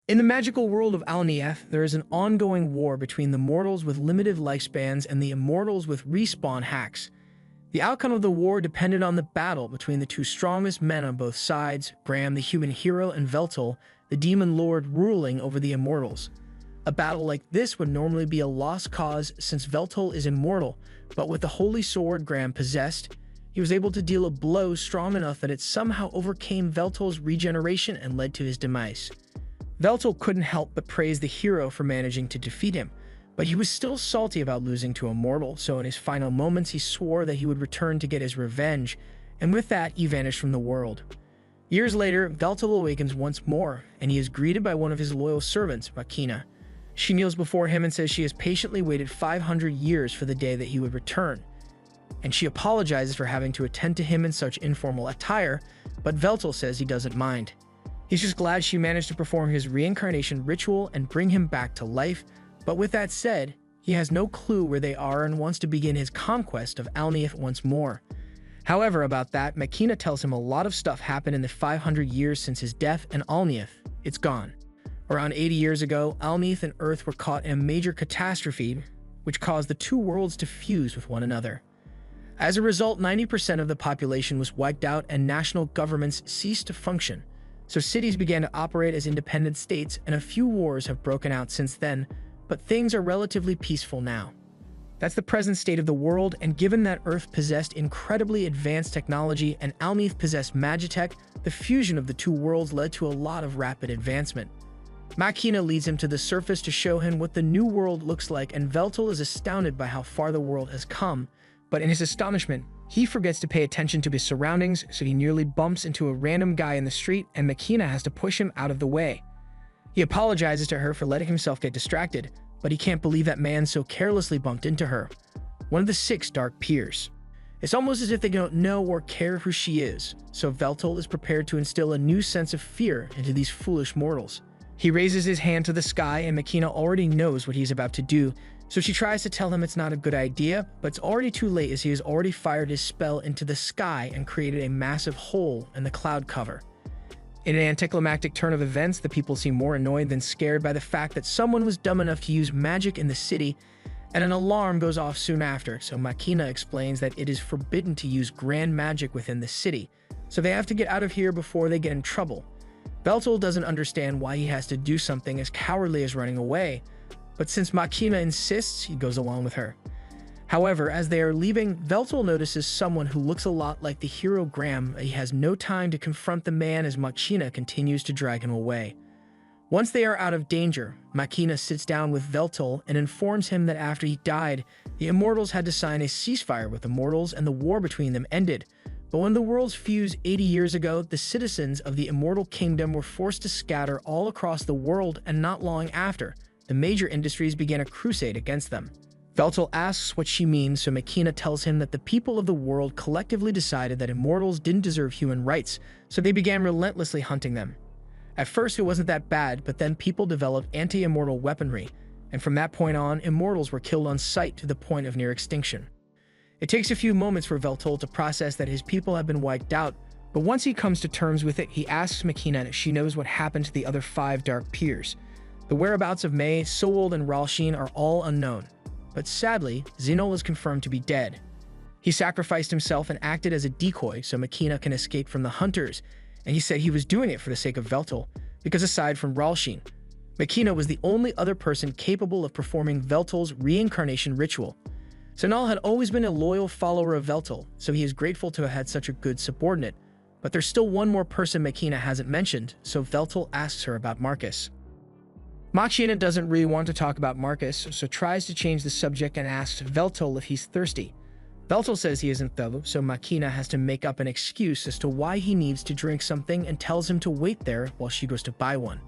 In the magical world of Alnieth, there is an ongoing war between the mortals with limited lifespans and the immortals with respawn hacks. The outcome of the war depended on the battle between the two strongest men on both sides, Graham the human hero and Veltal, the demon lord ruling over the immortals. A battle like this would normally be a lost cause since Veltal is immortal, but with the holy sword Graham possessed, he was able to deal a blow strong enough that it somehow overcame Veltal's regeneration and led to his demise. Veltal couldn't help but praise the hero for managing to defeat him, but he was still salty about losing to a mortal, so in his final moments he swore that he would return to get his revenge, and with that he vanished from the world. Years later, Veltal awakens once more, and he is greeted by one of his loyal servants, Makina. She kneels before him and says she has patiently waited 500 years for the day that he would return, and she apologizes for having to attend to him in such informal attire, but Veltal says he doesn't mind. He's just glad she managed to perform his reincarnation ritual and bring him back to life, but with that said, he has no clue where they are and wants to begin his conquest of Alnieth once more. However, about that, Makina tells him a lot of stuff happened in the 500 years since his death, and Alnieth, it's gone. Around 80 years ago, Alnieth and Earth were caught in a major catastrophe, which caused the two worlds to fuse with one another. As a result, 90% of the population was wiped out and national governments ceased to function. So cities began to operate as independent states, and a few wars have broken out since then, but things are relatively peaceful now. That's the present state of the world, and given that Earth possessed incredibly advanced technology and Alnieth possessed Magitech, the fusion of the two worlds led to a lot of rapid advancement. Makina leads him to the surface to show him what the new world looks like, and Veltal is astounded by how far the world has come, but in his astonishment, he forgets to pay attention to his surroundings, so he nearly bumps into a random guy in the street, and Makina has to push him out of the way. He apologizes to her for letting himself get distracted, but he can't believe that man so carelessly bumped into her, one of the 6 Dark Peers. It's almost as if they don't know or care who she is, so Veltal is prepared to instill a new sense of fear into these foolish mortals. He raises his hand to the sky, and Makina already knows what he's about to do, so she tries to tell him it's not a good idea, but it's already too late as he has already fired his spell into the sky and created a massive hole in the cloud cover. In an anticlimactic turn of events, the people seem more annoyed than scared by the fact that someone was dumb enough to use magic in the city, and an alarm goes off soon after, so Makina explains that it is forbidden to use grand magic within the city, so they have to get out of here before they get in trouble. Veltal doesn't understand why he has to do something as cowardly as running away, but since Makina insists, he goes along with her. However, as they are leaving, Veltal notices someone who looks a lot like the hero Graham, but he has no time to confront the man as Makina continues to drag him away. Once they are out of danger, Makina sits down with Veltal and informs him that after he died, the Immortals had to sign a ceasefire with the Mortals and the war between them ended. But when the worlds fused 80 years ago, the citizens of the Immortal Kingdom were forced to scatter all across the world, and not long after, the major industries began a crusade against them. Veltal asks what she means, so Makina tells him that the people of the world collectively decided that immortals didn't deserve human rights, so they began relentlessly hunting them. At first it wasn't that bad, but then people developed anti-immortal weaponry, and from that point on, immortals were killed on sight to the point of near extinction. It takes a few moments for Veltal to process that his people have been wiped out, but once he comes to terms with it, he asks Makina if she knows what happened to the other 5 Dark Peers. The whereabouts of May, Sowold, and Ralshin are all unknown, but sadly, Xenol is confirmed to be dead. He sacrificed himself and acted as a decoy so Makina can escape from the hunters, and he said he was doing it for the sake of Veltal, because aside from Ralshin, Makina was the only other person capable of performing Veltal's reincarnation ritual. Xenol had always been a loyal follower of Veltal, so he is grateful to have had such a good subordinate, but there's still one more person Makina hasn't mentioned, so Veltal asks her about Marcus. Makina doesn't really want to talk about Marcus, so tries to change the subject and asks Veltal if he's thirsty. Veltal says he isn't though, so Makina has to make up an excuse as to why he needs to drink something and tells him to wait there while she goes to buy one.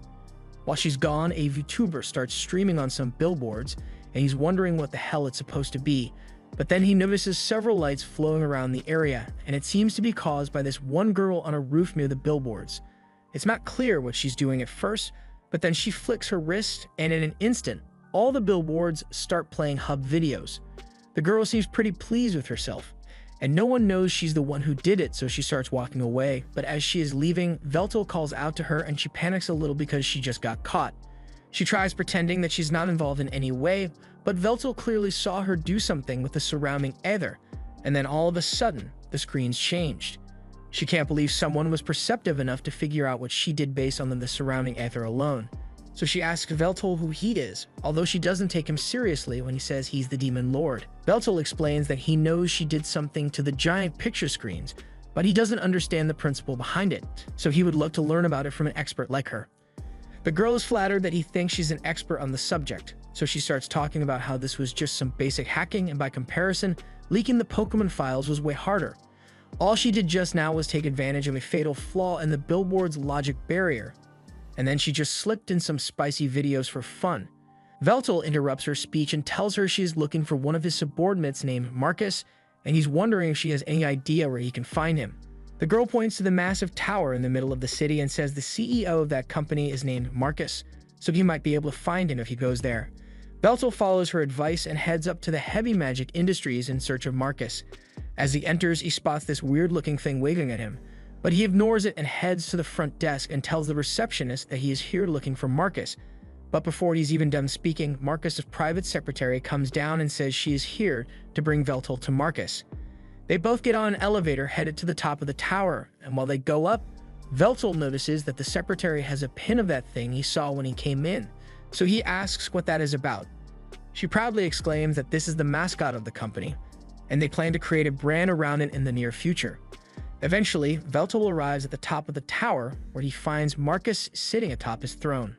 While she's gone, a VTuber starts streaming on some billboards, and he's wondering what the hell it's supposed to be, but then he notices several lights flowing around the area, and it seems to be caused by this one girl on a roof near the billboards. It's not clear what she's doing at first, but then she flicks her wrist, and in an instant, all the billboards start playing hub videos. The girl seems pretty pleased with herself, and no one knows she's the one who did it, so she starts walking away. But as she is leaving, Veltal calls out to her and she panics a little because she just got caught. She tries pretending that she's not involved in any way, but Veltal clearly saw her do something with the surrounding ether, and then all of a sudden, the screens changed. She can't believe someone was perceptive enough to figure out what she did based on the surrounding ether alone. So she asks Veltal who he is, although she doesn't take him seriously when he says he's the Demon Lord. Veltal explains that he knows she did something to the giant picture screens, but he doesn't understand the principle behind it, so he would love to learn about it from an expert like her. The girl is flattered that he thinks she's an expert on the subject, so she starts talking about how this was just some basic hacking, and by comparison, leaking the Pokemon files was way harder. All she did just now was take advantage of a fatal flaw in the billboard's logic barrier, and then she just slipped in some spicy videos for fun. Veltal interrupts her speech and tells her she is looking for one of his subordinates named Marcus, and he's wondering if she has any idea where he can find him. The girl points to the massive tower in the middle of the city and says the CEO of that company is named Marcus, so he might be able to find him if he goes there. Veltal follows her advice and heads up to the Heavy Magic Industries in search of Marcus. As he enters, he spots this weird-looking thing waving at him, but he ignores it and heads to the front desk and tells the receptionist that he is here looking for Marcus. But before he's even done speaking, Marcus's private secretary comes down and says she is here to bring Veltal to Marcus. They both get on an elevator headed to the top of the tower, and while they go up, Veltal notices that the secretary has a pin of that thing he saw when he came in, so he asks what that is about. She proudly exclaims that this is the mascot of the company, and they plan to create a brand around it in the near future. Eventually, Veltal arrives at the top of the tower, where he finds Marcus sitting atop his throne.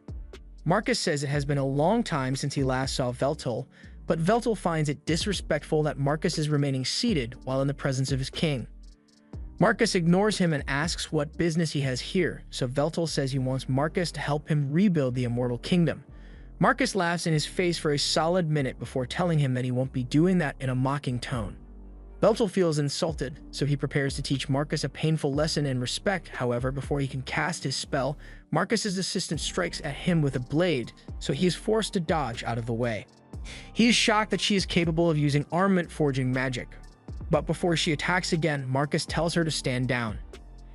Marcus says it has been a long time since he last saw Veltal, but Veltal finds it disrespectful that Marcus is remaining seated while in the presence of his king. Marcus ignores him and asks what business he has here, so Veltal says he wants Marcus to help him rebuild the Immortal Kingdom. Marcus laughs in his face for a solid minute before telling him that he won't be doing that in a mocking tone. Veltal feels insulted, so he prepares to teach Marcus a painful lesson in respect. However, before he can cast his spell, Marcus's assistant strikes at him with a blade, so he is forced to dodge out of the way. He is shocked that she is capable of using armament forging magic, but before she attacks again, Marcus tells her to stand down.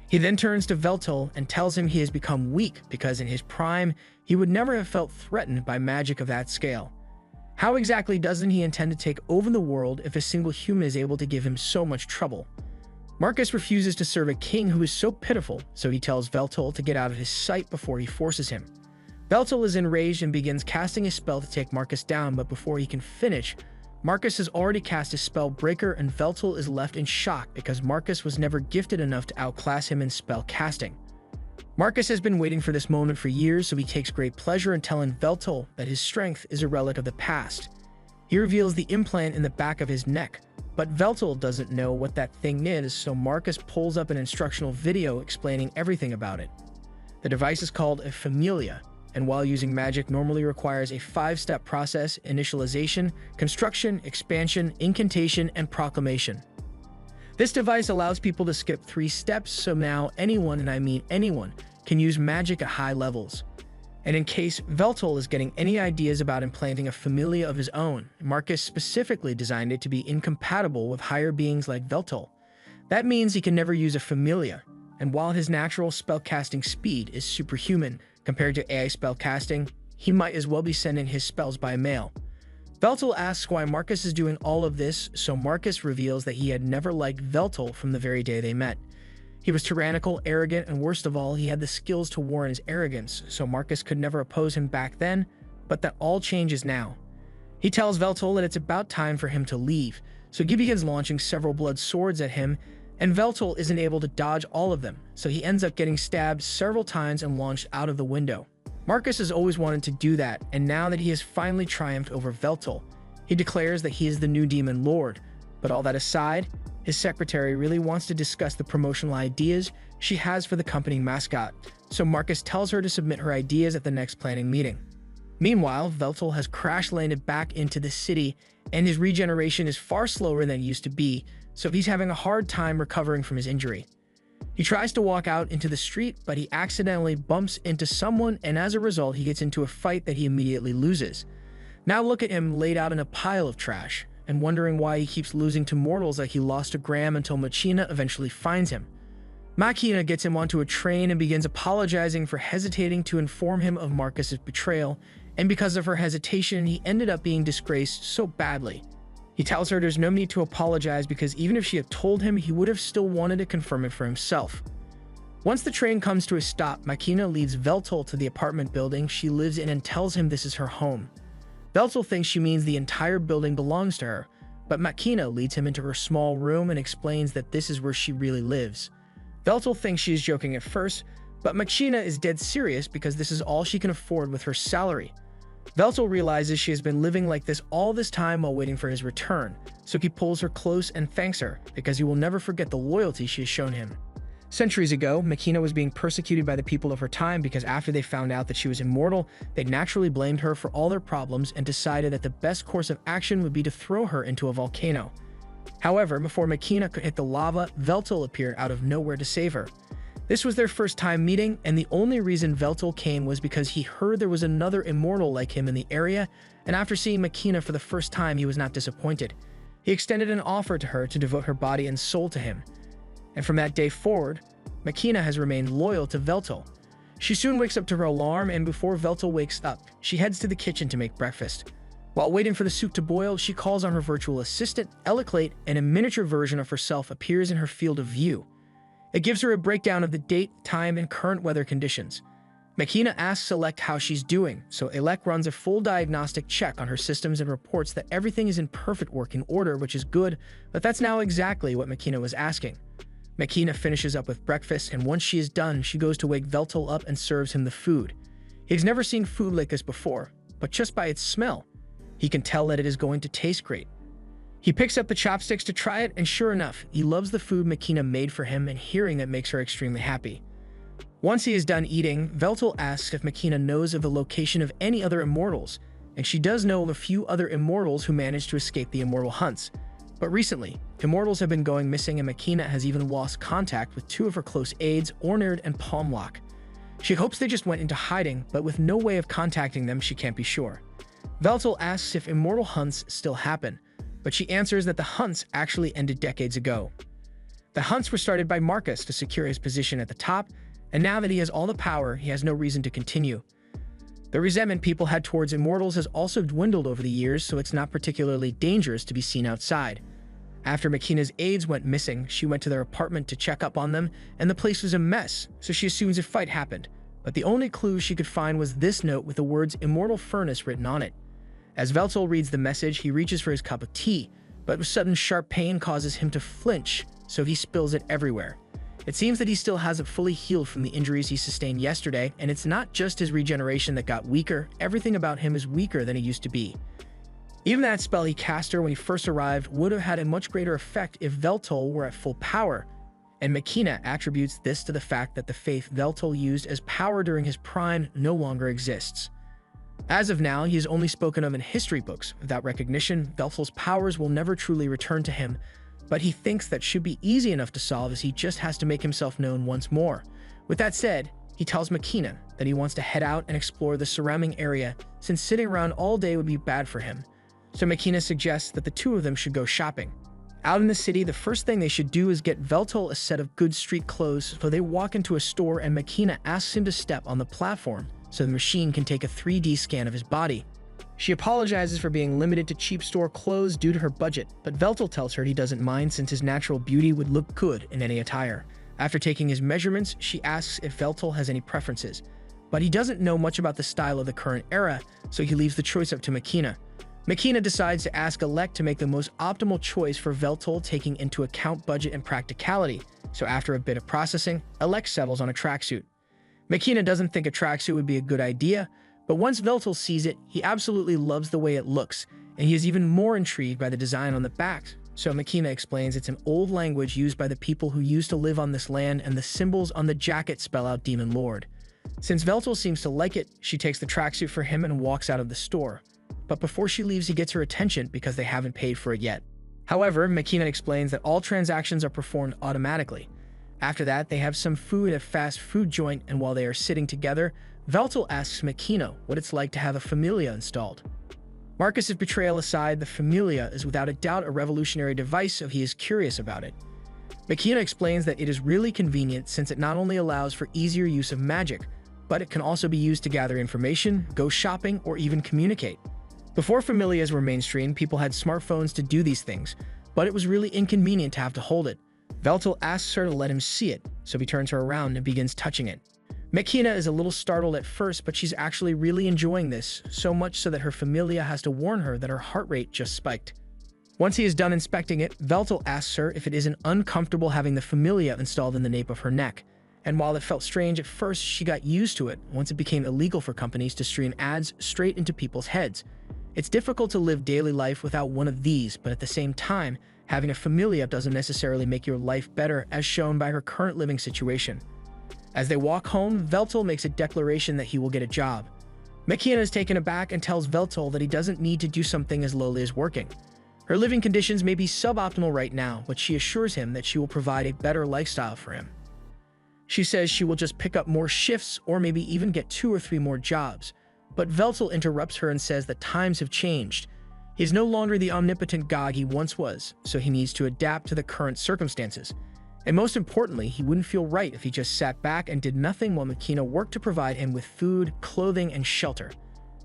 He then turns to Veltal and tells him he has become weak because in his prime, he would never have felt threatened by magic of that scale. How exactly doesn't he intend to take over the world if a single human is able to give him so much trouble? Marcus refuses to serve a king who is so pitiful, so he tells Veltal to get out of his sight before he forces him. Veltal is enraged and begins casting a spell to take Marcus down, but before he can finish, Marcus has already cast his spell Breaker and Veltal is left in shock because Marcus was never gifted enough to outclass him in spell casting. Marcus has been waiting for this moment for years, so he takes great pleasure in telling Veltal that his strength is a relic of the past. He reveals the implant in the back of his neck, but Veltal doesn't know what that thing is, so Marcus pulls up an instructional video explaining everything about it. The device is called a Familia, and while using magic normally requires a 5-step process: initialization, construction, expansion, incantation, and proclamation. This device allows people to skip 3 steps, so now anyone, and I mean anyone, can use magic at high levels. And in case Veltal is getting any ideas about implanting a Familia of his own, Marcus specifically designed it to be incompatible with higher beings like Veltal. That means he can never use a Familia, and while his natural spellcasting speed is superhuman compared to AI spellcasting, he might as well be sending his spells by mail. Veltal asks why Marcus is doing all of this, so Marcus reveals that he had never liked Veltal from the very day they met. He was tyrannical, arrogant, and worst of all, he had the skills to warrant his arrogance, so Marcus could never oppose him back then, but that all changes now. He tells Veltal that it's about time for him to leave, so he begins launching several blood swords at him, and Veltal isn't able to dodge all of them, so he ends up getting stabbed several times and launched out of the window. Marcus has always wanted to do that, and now that he has finally triumphed over Veltal, he declares that he is the new Demon Lord. But all that aside, his secretary really wants to discuss the promotional ideas she has for the company mascot, so Marcus tells her to submit her ideas at the next planning meeting. Meanwhile, Veltal has crash-landed back into the city, and his regeneration is far slower than it used to be, so he's having a hard time recovering from his injury. He tries to walk out into the street, but he accidentally bumps into someone, and as a result, he gets into a fight that he immediately loses. Now look at him laid out in a pile of trash. and wondering why he keeps losing to mortals like he lost to Graham until Machina eventually finds him. Machina gets him onto a train and begins apologizing for hesitating to inform him of Marcus's betrayal, and because of her hesitation, he ended up being disgraced so badly. He tells her there's no need to apologize because even if she had told him, he would have still wanted to confirm it for himself. Once the train comes to a stop, Machina leads Veltol to the apartment building she lives in and tells him this is her home. Veltol thinks she means the entire building belongs to her, but Machina leads him into her small room and explains that this is where she really lives. Veltol thinks she is joking at first, but Machina is dead serious because this is all she can afford with her salary. Veltol realizes she has been living like this all this time while waiting for his return, so he pulls her close and thanks her because he will never forget the loyalty she has shown him. Centuries ago, Machina was being persecuted by the people of her time because after they found out that she was immortal, they naturally blamed her for all their problems and decided that the best course of action would be to throw her into a volcano. However, before Machina could hit the lava, Veltol appeared out of nowhere to save her. This was their first time meeting, and the only reason Veltol came was because he heard there was another immortal like him in the area, and after seeing Machina for the first time, he was not disappointed. He extended an offer to her to devote her body and soul to him. And from that day forward, Machina has remained loyal to Veltol. She soon wakes up to her alarm, and before Veltol wakes up, she heads to the kitchen to make breakfast. While waiting for the soup to boil, she calls on her virtual assistant, Eliclate, and a miniature version of herself appears in her field of view. It gives her a breakdown of the date, time, and current weather conditions. Machina asks Elec how she's doing, so Elec runs a full diagnostic check on her systems and reports that everything is in perfect working order, which is good, but that's now exactly what Machina was asking. Machina finishes up with breakfast, and once she is done, she goes to wake Veltol up and serves him the food. He's never seen food like this before, but just by its smell, he can tell that it is going to taste great. He picks up the chopsticks to try it, and sure enough, he loves the food Machina made for him, and hearing that makes her extremely happy. Once he is done eating, Veltol asks if Machina knows of the location of any other immortals, and she does know of a few other immortals who managed to escape the immortal hunts. But recently, immortals have been going missing, and Machina has even lost contact with two of her close aides, Ornard and Palmlock. She hopes they just went into hiding, but with no way of contacting them, she can't be sure. Veltol asks if immortal hunts still happen, but she answers that the hunts actually ended decades ago. The hunts were started by Marcus to secure his position at the top, and now that he has all the power, he has no reason to continue. The resentment people had towards immortals has also dwindled over the years, so it's not particularly dangerous to be seen outside. After Machina's aides went missing, she went to their apartment to check up on them, and the place was a mess, so she assumes a fight happened. But the only clue she could find was this note with the words Immortal Furnace written on it. As Veltol reads the message, he reaches for his cup of tea, but a sudden sharp pain causes him to flinch, so he spills it everywhere. It seems that he still hasn't fully healed from the injuries he sustained yesterday, and it's not just his regeneration that got weaker, everything about him is weaker than it used to be. Even that spell he cast her when he first arrived would have had a much greater effect if Veltol were at full power, and Machina attributes this to the fact that the faith Veltol used as power during his prime no longer exists. As of now, he is only spoken of in history books. Without recognition, Veltol's powers will never truly return to him, but he thinks that should be easy enough to solve as he just has to make himself known once more. With that said, he tells Machina that he wants to head out and explore the surrounding area since sitting around all day would be bad for him. So Machina suggests that the two of them should go shopping. Out in the city, the first thing they should do is get Veltol a set of good street clothes, so they walk into a store and Machina asks him to step on the platform so the machine can take a 3D scan of his body. She apologizes for being limited to cheap store clothes due to her budget, but Veltol tells her he doesn't mind since his natural beauty would look good in any attire. After taking his measurements, she asks if Veltol has any preferences, but he doesn't know much about the style of the current era, so he leaves the choice up to Machina. Machina decides to ask Elec to make the most optimal choice for Veltol, taking into account budget and practicality, so after a bit of processing, Elec settles on a tracksuit. Machina doesn't think a tracksuit would be a good idea, but once Veltol sees it, he absolutely loves the way it looks, and he is even more intrigued by the design on the back. So Machina explains it's an old language used by the people who used to live on this land, and the symbols on the jacket spell out Demon Lord. Since Veltol seems to like it, she takes the tracksuit for him and walks out of the store. But before she leaves, he gets her attention because they haven't paid for it yet. However, Machina explains that all transactions are performed automatically. After that, they have some food at a fast food joint, and while they are sitting together, Veltol asks Machina what it's like to have a Familia installed. Marcus's betrayal aside, the Familia is without a doubt a revolutionary device, so he is curious about it. Makina explains that it is really convenient since it not only allows for easier use of magic, but it can also be used to gather information, go shopping, or even communicate. Before Familias were mainstream, people had smartphones to do these things, but it was really inconvenient to have to hold it. Veltal asks her to let him see it, so he turns her around and begins touching it. Makina is a little startled at first, but she's actually really enjoying this, so much so that her Familia has to warn her that her heart rate just spiked. Once he is done inspecting it, Veltal asks her if it isn't uncomfortable having the Familia installed in the nape of her neck. And while it felt strange at first, she got used to it once it became illegal for companies to stream ads straight into people's heads. It's difficult to live daily life without one of these, but at the same time, having a Familia doesn't necessarily make your life better, as shown by her current living situation. As they walk home, Veltal makes a declaration that he will get a job. Makina is taken aback and tells Veltal that he doesn't need to do something as lowly as working. Her living conditions may be suboptimal right now, but she assures him that she will provide a better lifestyle for him. She says she will just pick up more shifts or maybe even get 2 or 3 more jobs. But Veltal interrupts her and says that times have changed. He is no longer the omnipotent god he once was, so he needs to adapt to the current circumstances. And most importantly, he wouldn't feel right if he just sat back and did nothing while Makina worked to provide him with food, clothing, and shelter.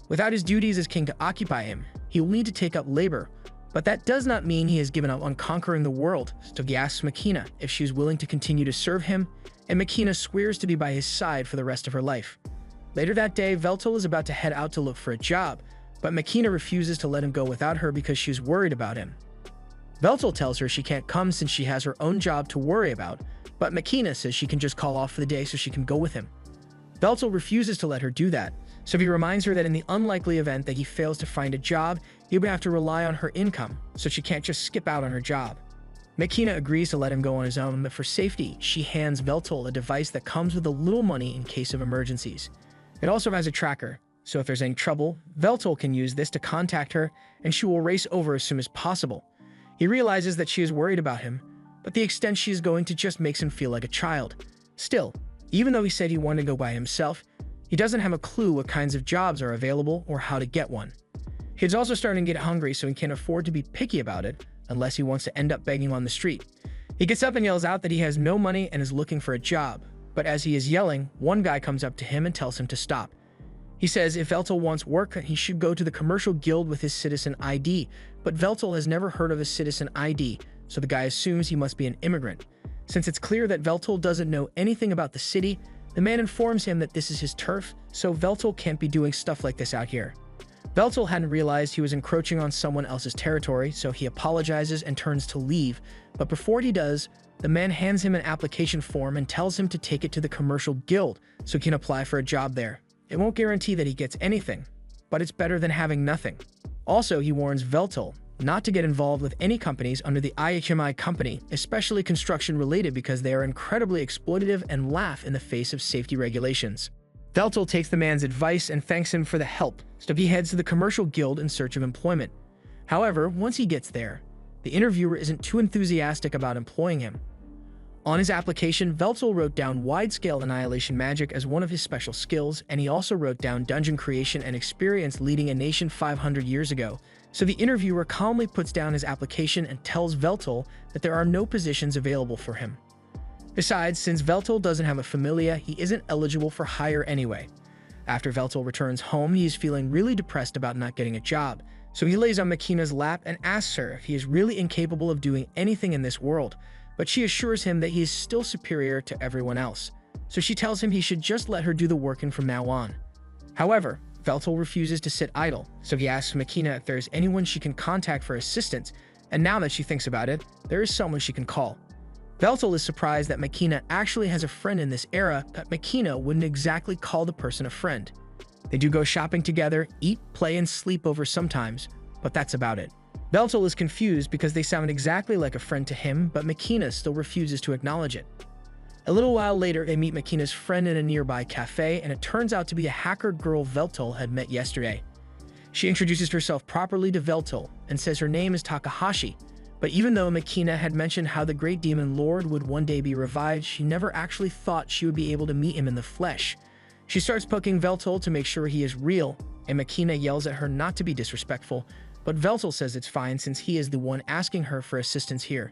Without his duties as king to occupy him, he will need to take up labor. But that does not mean he has given up on conquering the world, so he asks Makina if she is willing to continue to serve him, and Makina swears to be by his side for the rest of her life. Later that day, Veltal is about to head out to look for a job, but Makina refuses to let him go without her because she's worried about him. Veltal tells her she can't come since she has her own job to worry about, but Makina says she can just call off for the day so she can go with him. Veltal refuses to let her do that, so he reminds her that in the unlikely event that he fails to find a job, he would have to rely on her income, so she can't just skip out on her job. Makina agrees to let him go on his own, but for safety, she hands Veltal a device that comes with a little money in case of emergencies. It also has a tracker, so if there's any trouble, Veltal can use this to contact her, and she will race over as soon as possible. He realizes that she is worried about him, but the extent she is going to just makes him feel like a child. Still, even though he said he wanted to go by himself, he doesn't have a clue what kinds of jobs are available or how to get one. He's also starting to get hungry, so he can't afford to be picky about it unless he wants to end up begging on the street. He gets up and yells out that he has no money and is looking for a job, but as he is yelling, one guy comes up to him and tells him to stop. He says if Veltal wants work, he should go to the commercial guild with his citizen ID, but Veltal has never heard of a citizen ID, so the guy assumes he must be an immigrant. Since it's clear that Veltal doesn't know anything about the city, the man informs him that this is his turf, so Veltal can't be doing stuff like this out here. Veltal hadn't realized he was encroaching on someone else's territory, so he apologizes and turns to leave, but before he does, the man hands him an application form and tells him to take it to the commercial guild so he can apply for a job there. It won't guarantee that he gets anything, but it's better than having nothing. Also, he warns Veltal not to get involved with any companies under the IHMI company, especially construction-related, because they are incredibly exploitative and laugh in the face of safety regulations. Veltal takes the man's advice and thanks him for the help, so he heads to the commercial guild in search of employment. However, once he gets there, the interviewer isn't too enthusiastic about employing him. On his application, Veltal wrote down wide-scale annihilation magic as one of his special skills, and he also wrote down dungeon creation and experience leading a nation 500 years ago. So the interviewer calmly puts down his application and tells Veltal that there are no positions available for him. Besides, since Veltal doesn't have a familia, he isn't eligible for hire anyway. After Veltal returns home, he is feeling really depressed about not getting a job, so he lays on Makina's lap and asks her if he is really incapable of doing anything in this world, but she assures him that he is still superior to everyone else, so she tells him he should just let her do the working from now on. However, Veltal refuses to sit idle, so he asks Makina if there is anyone she can contact for assistance, and now that she thinks about it, there is someone she can call. Veltal is surprised that Makina actually has a friend in this era, but Makina wouldn't exactly call the person a friend. They do go shopping together, eat, play, and sleep over sometimes, but that's about it. Veltal is confused because they sound exactly like a friend to him, but Makina still refuses to acknowledge it. A little while later, they meet Makina's friend in a nearby cafe, and it turns out to be a hacker girl Veltal had met yesterday. She introduces herself properly to Veltal and says her name is Takahashi, but even though Makina had mentioned how the Great Demon Lord would one day be revived, she never actually thought she would be able to meet him in the flesh. She starts poking Veltal to make sure he is real, and Makina yells at her not to be disrespectful, but Veltal says it's fine since he is the one asking her for assistance here.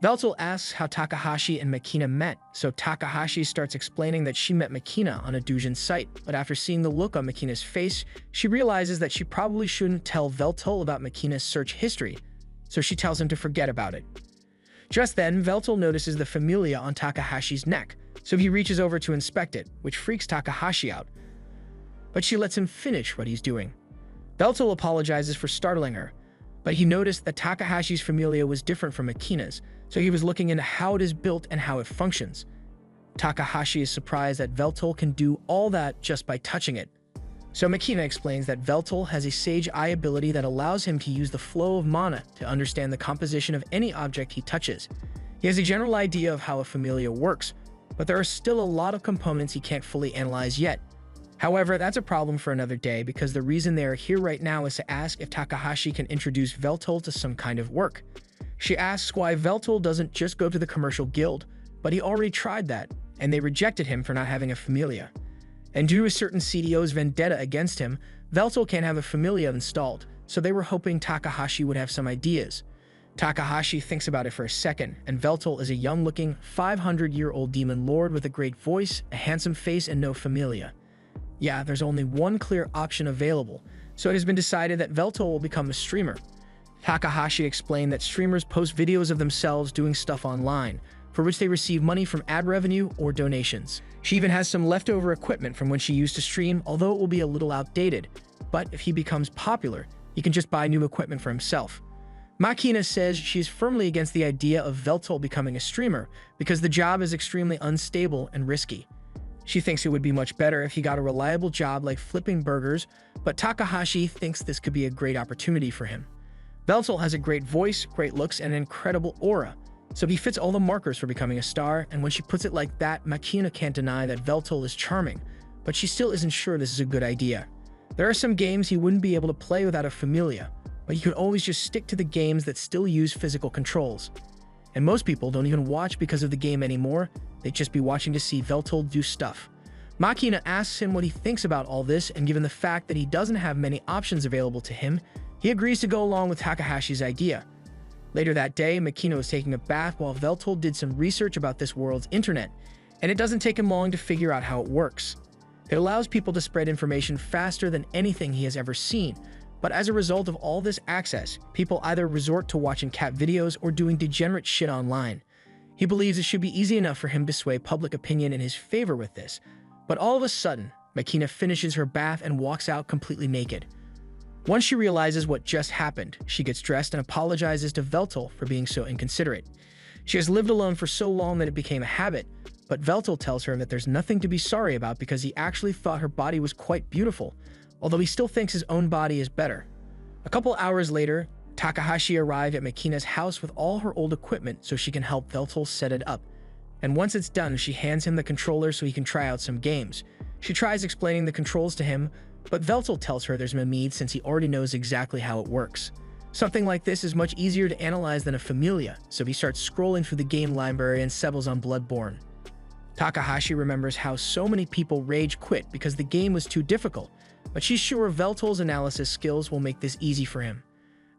Veltal asks how Takahashi and Makina met, so Takahashi starts explaining that she met Makina on a doujin site, but after seeing the look on Makina's face, she realizes that she probably shouldn't tell Veltal about Makina's search history, so she tells him to forget about it. Just then, Veltal notices the familia on Takahashi's neck, so he reaches over to inspect it, which freaks Takahashi out, but she lets him finish what he's doing. Veltal apologizes for startling her, but he noticed that Takahashi's familia was different from Makina's, so he was looking into how it is built and how it functions. Takahashi is surprised that Veltal can do all that just by touching it. So Makina explains that Veltal has a Sage Eye ability that allows him to use the flow of mana to understand the composition of any object he touches. He has a general idea of how a familia works, but there are still a lot of components he can't fully analyze yet. However, that's a problem for another day because the reason they are here right now is to ask if Takahashi can introduce Veltal to some kind of work. She asks why Veltal doesn't just go to the commercial guild, but he already tried that, and they rejected him for not having a familia. And due to a certain CDO's vendetta against him, Veltal can't have a familia installed, so they were hoping Takahashi would have some ideas. Takahashi thinks about it for a second, and Veltal is a young-looking, 500-year-old demon lord with a great voice, a handsome face, and no familia. Yeah, there's only one clear option available, so it has been decided that Veltal will become a streamer. Takahashi explained that streamers post videos of themselves doing stuff online, for which they receive money from ad revenue or donations. She even has some leftover equipment from when she used to stream, although it will be a little outdated. But if he becomes popular, he can just buy new equipment for himself. Makina says she is firmly against the idea of Veltal becoming a streamer because the job is extremely unstable and risky. She thinks it would be much better if he got a reliable job like flipping burgers, but Takahashi thinks this could be a great opportunity for him. Veltal has a great voice, great looks, and an incredible aura, so he fits all the markers for becoming a star, and when she puts it like that, Makina can't deny that Veltal is charming, but she still isn't sure this is a good idea. There are some games he wouldn't be able to play without a familia, but he could always just stick to the games that still use physical controls. And most people don't even watch because of the game anymore, they'd just be watching to see Veltal do stuff. Makina asks him what he thinks about all this, and given the fact that he doesn't have many options available to him, he agrees to go along with Takahashi's idea. Later that day, Makina was taking a bath while Veltal did some research about this world's internet, and it doesn't take him long to figure out how it works. It allows people to spread information faster than anything he has ever seen, but as a result of all this access, people either resort to watching cat videos or doing degenerate shit online. He believes it should be easy enough for him to sway public opinion in his favor with this, but all of a sudden, Makina finishes her bath and walks out completely naked. Once she realizes what just happened, she gets dressed and apologizes to Veltal for being so inconsiderate. She has lived alone for so long that it became a habit, but Veltal tells her that there's nothing to be sorry about because he actually thought her body was quite beautiful, although he still thinks his own body is better. A couple hours later, Takahashi arrived at Makina's house with all her old equipment so she can help Veltal set it up. And once it's done, she hands him the controller so he can try out some games. She tries explaining the controls to him, but Veltal tells her there's no need since he already knows exactly how it works. Something like this is much easier to analyze than a familia, so he starts scrolling through the game library and settles on Bloodborne. Takahashi remembers how so many people rage quit because the game was too difficult, but she's sure Veltal's analysis skills will make this easy for him.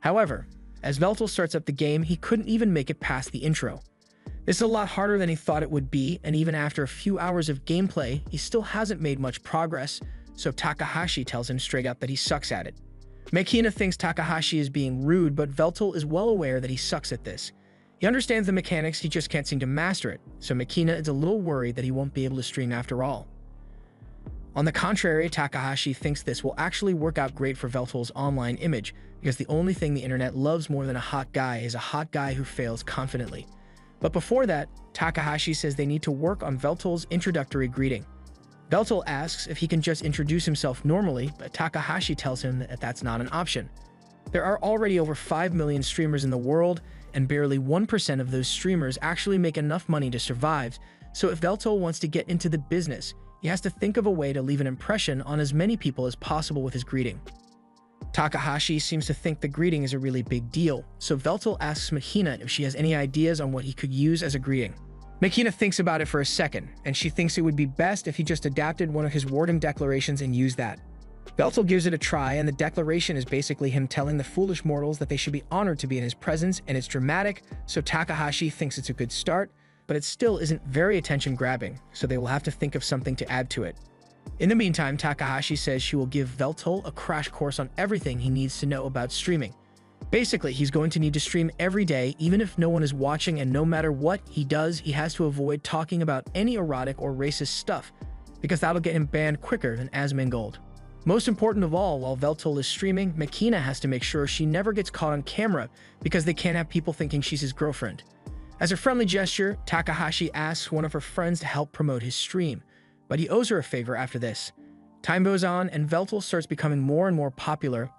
However, as Veltal starts up the game, he couldn't even make it past the intro. This is a lot harder than he thought it would be, and even after a few hours of gameplay, he still hasn't made much progress, so Takahashi tells him straight up that he sucks at it. Makina thinks Takahashi is being rude, but Veltal is well aware that he sucks at this. He understands the mechanics, he just can't seem to master it, so Makina is a little worried that he won't be able to stream after all. On the contrary, Takahashi thinks this will actually work out great for Veltal's online image, because the only thing the internet loves more than a hot guy is a hot guy who fails confidently. But before that, Takahashi says they need to work on Veltal's introductory greeting. Veltal asks if he can just introduce himself normally, but Takahashi tells him that that's not an option. There are already over 5 million streamers in the world, and barely 1% of those streamers actually make enough money to survive, so if Veltal wants to get into the business, he has to think of a way to leave an impression on as many people as possible with his greeting. Takahashi seems to think the greeting is a really big deal, so Veltal asks Makina if she has any ideas on what he could use as a greeting. Makina thinks about it for a second, and she thinks it would be best if he just adapted one of his warden declarations and used that. Veltal gives it a try, and the declaration is basically him telling the foolish mortals that they should be honored to be in his presence, and it's dramatic, so Takahashi thinks it's a good start, but it still isn't very attention-grabbing, so they will have to think of something to add to it. In the meantime, Takahashi says she will give Veltal a crash course on everything he needs to know about streaming. Basically, he's going to need to stream every day, even if no one is watching, and no matter what he does, he has to avoid talking about any erotic or racist stuff, because that'll get him banned quicker than Asmongold. Most important of all, while Veltal is streaming, Makina has to make sure she never gets caught on camera, because they can't have people thinking she's his girlfriend. As a friendly gesture, Takahashi asks one of her friends to help promote his stream, but he owes her a favor after this. Time goes on, and Veltal starts becoming more and more popular,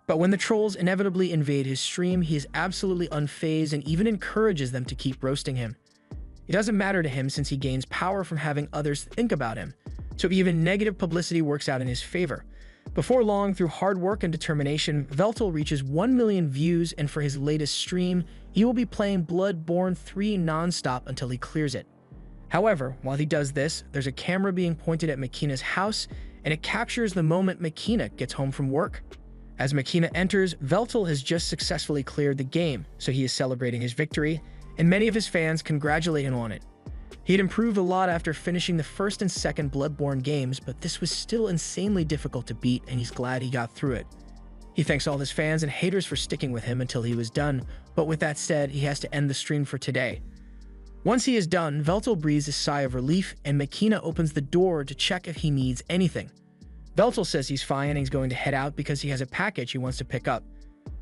but when the trolls inevitably invade his stream, he is absolutely unfazed and even encourages them to keep roasting him. It doesn't matter to him since he gains power from having others think about him, so even negative publicity works out in his favor. Before long, through hard work and determination, Veltal reaches 1 million views, and for his latest stream, he will be playing Bloodborne 3 non-stop until he clears it. However, while he does this, there's a camera being pointed at Makina's house, and it captures the moment Makina gets home from work. As Makina enters, Veltal has just successfully cleared the game, so he is celebrating his victory, and many of his fans congratulate him on it. He had improved a lot after finishing the first and second Bloodborne games, but this was still insanely difficult to beat, and he's glad he got through it. He thanks all his fans and haters for sticking with him until he was done, but with that said, he has to end the stream for today. Once he is done, Veltal breathes a sigh of relief, and Makina opens the door to check if he needs anything. Veltal says he's fine and he's going to head out because he has a package he wants to pick up.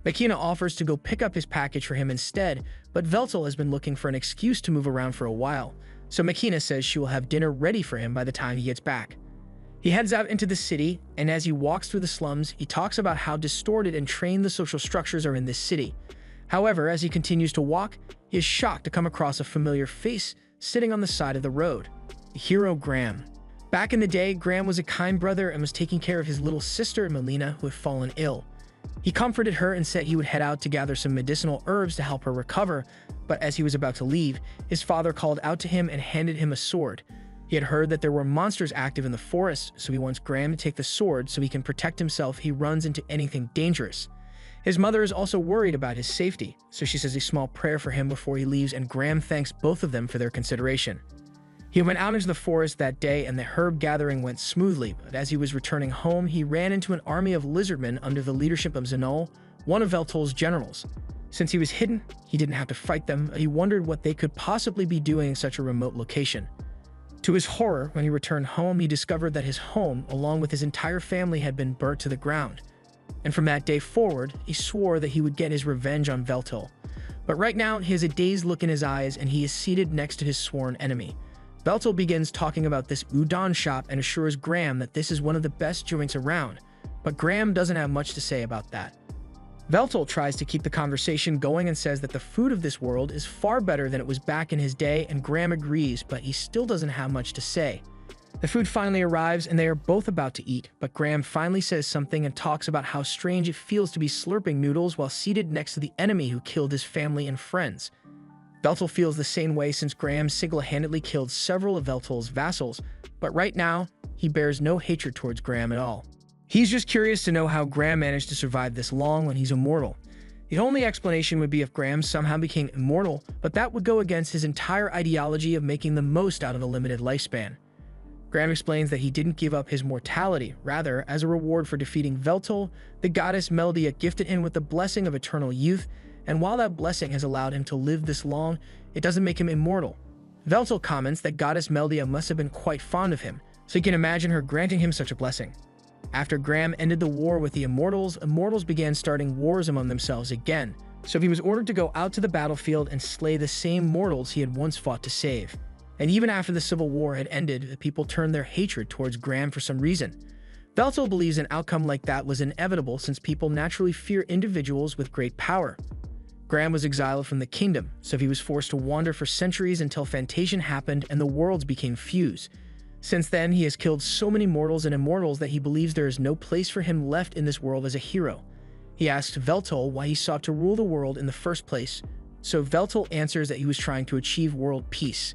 Makina offers to go pick up his package for him instead, but Veltal has been looking for an excuse to move around for a while, so Makina says she will have dinner ready for him by the time he gets back. He heads out into the city, and as he walks through the slums, he talks about how distorted and trained the social structures are in this city. However, as he continues to walk, he is shocked to come across a familiar face sitting on the side of the road. The hero Graham. Back in the day, Graham was a kind brother and was taking care of his little sister, Melina, who had fallen ill. He comforted her and said he would head out to gather some medicinal herbs to help her recover, but as he was about to leave, his father called out to him and handed him a sword. He had heard that there were monsters active in the forest, so he wants Graham to take the sword so he can protect himself if he runs into anything dangerous. His mother is also worried about his safety, so she says a small prayer for him before he leaves, and Graham thanks both of them for their consideration. He went out into the forest that day, and the herb gathering went smoothly, but as he was returning home, he ran into an army of lizardmen under the leadership of Zanol, one of Veltal's generals. Since he was hidden, he didn't have to fight them, but he wondered what they could possibly be doing in such a remote location. To his horror, when he returned home, he discovered that his home, along with his entire family, had been burnt to the ground. And from that day forward, he swore that he would get his revenge on Veltal. But right now, he has a dazed look in his eyes, and he is seated next to his sworn enemy. Veltal begins talking about this udon shop and assures Graham that this is one of the best joints around, but Graham doesn't have much to say about that. Veltal tries to keep the conversation going and says that the food of this world is far better than it was back in his day, and Graham agrees, but he still doesn't have much to say. The food finally arrives and they are both about to eat, but Graham finally says something and talks about how strange it feels to be slurping noodles while seated next to the enemy who killed his family and friends. Veltal feels the same way since Graham single-handedly killed several of Veltal's vassals, but right now, he bears no hatred towards Graham at all. He's just curious to know how Graham managed to survive this long when he's immortal. The only explanation would be if Graham somehow became immortal, but that would go against his entire ideology of making the most out of a limited lifespan. Graham explains that he didn't give up his mortality. Rather, as a reward for defeating Veltal, the goddess Meldia gifted him with the blessing of eternal youth, and while that blessing has allowed him to live this long, it doesn't make him immortal. Veltal comments that goddess Meldia must have been quite fond of him, so he can imagine her granting him such a blessing. After Graham ended the war with the Immortals, Immortals began starting wars among themselves again, so he was ordered to go out to the battlefield and slay the same mortals he had once fought to save. And even after the Civil War had ended, the people turned their hatred towards Graham for some reason. Veltal believes an outcome like that was inevitable since people naturally fear individuals with great power. Graham was exiled from the kingdom, so he was forced to wander for centuries until Fantasian happened and the worlds became fused. Since then, he has killed so many mortals and immortals that he believes there is no place for him left in this world as a hero. He asks Veltal why he sought to rule the world in the first place, so Veltal answers that he was trying to achieve world peace.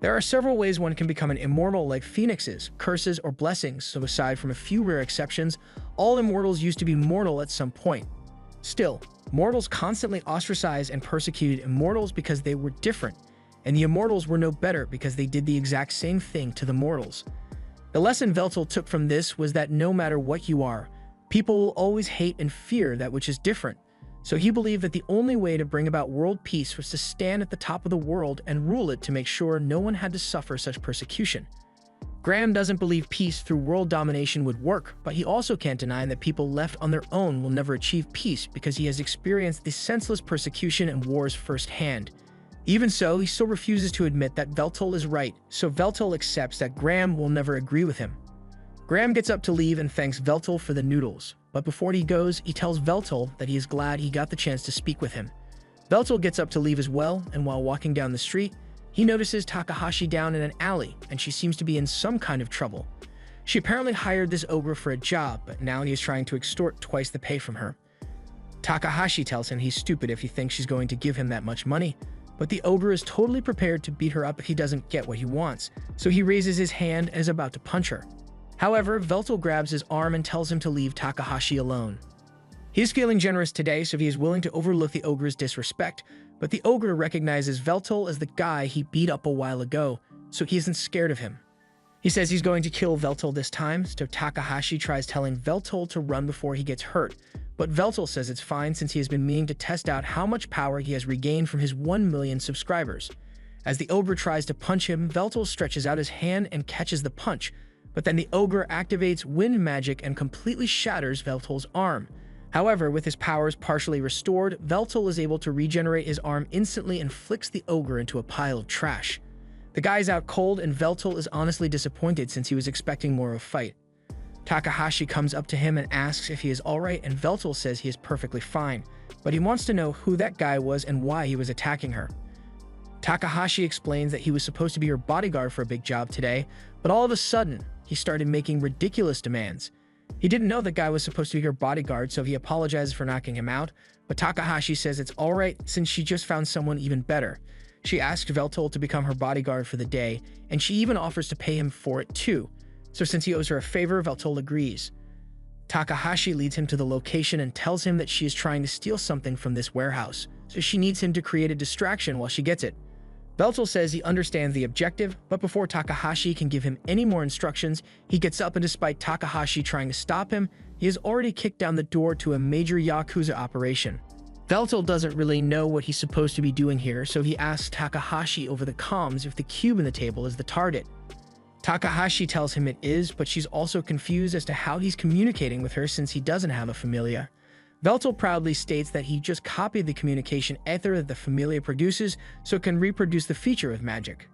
There are several ways one can become an immortal, like phoenixes, curses, or blessings, so aside from a few rare exceptions, all immortals used to be mortal at some point. Still, mortals constantly ostracized and persecuted immortals because they were different, and the immortals were no better because they did the exact same thing to the mortals. The lesson Veltal took from this was that no matter what you are, people will always hate and fear that which is different. So he believed that the only way to bring about world peace was to stand at the top of the world and rule it to make sure no one had to suffer such persecution. Graham doesn't believe peace through world domination would work, but he also can't deny that people left on their own will never achieve peace because he has experienced the senseless persecution and wars firsthand. Even so, he still refuses to admit that Veltal is right, so Veltal accepts that Graham will never agree with him. Graham gets up to leave and thanks Veltal for the noodles, but before he goes, he tells Veltal that he is glad he got the chance to speak with him. Veltal gets up to leave as well, and while walking down the street, he notices Takahashi down in an alley, and she seems to be in some kind of trouble. She apparently hired this ogre for a job, but now he is trying to extort twice the pay from her. Takahashi tells him he's stupid if he thinks she's going to give him that much money, but the ogre is totally prepared to beat her up if he doesn't get what he wants, so he raises his hand and is about to punch her. However, Veltal grabs his arm and tells him to leave Takahashi alone. He is feeling generous today, so he is willing to overlook the ogre's disrespect, but the ogre recognizes Veltal as the guy he beat up a while ago, so he isn't scared of him. He says he's going to kill Veltal this time, so Takahashi tries telling Veltal to run before he gets hurt, but Veltal says it's fine since he has been meaning to test out how much power he has regained from his 1 million subscribers. As the ogre tries to punch him, Veltal stretches out his hand and catches the punch, but then the ogre activates wind magic and completely shatters Veltal's arm. However, with his powers partially restored, Veltal is able to regenerate his arm instantly and flicks the ogre into a pile of trash. The guy's out cold and Veltal is honestly disappointed since he was expecting more of a fight. Takahashi comes up to him and asks if he is alright, and Veltal says he is perfectly fine, but he wants to know who that guy was and why he was attacking her. Takahashi explains that he was supposed to be her bodyguard for a big job today, but all of a sudden, he started making ridiculous demands. He didn't know the guy was supposed to be her bodyguard, so he apologizes for knocking him out, but Takahashi says it's alright since she just found someone even better. She asked Veltal to become her bodyguard for the day, and she even offers to pay him for it too. So since he owes her a favor, Veltal agrees. Takahashi leads him to the location and tells him that she is trying to steal something from this warehouse, so she needs him to create a distraction while she gets it. Veltal says he understands the objective, but before Takahashi can give him any more instructions, he gets up and despite Takahashi trying to stop him, he has already kicked down the door to a major Yakuza operation. Veltal doesn't really know what he's supposed to be doing here, so he asks Takahashi over the comms if the cube in the table is the target. Takahashi tells him it is, but she's also confused as to how he's communicating with her since he doesn't have a familia. Veltal proudly states that he just copied the communication ether that the familia produces so it can reproduce the feature of magic.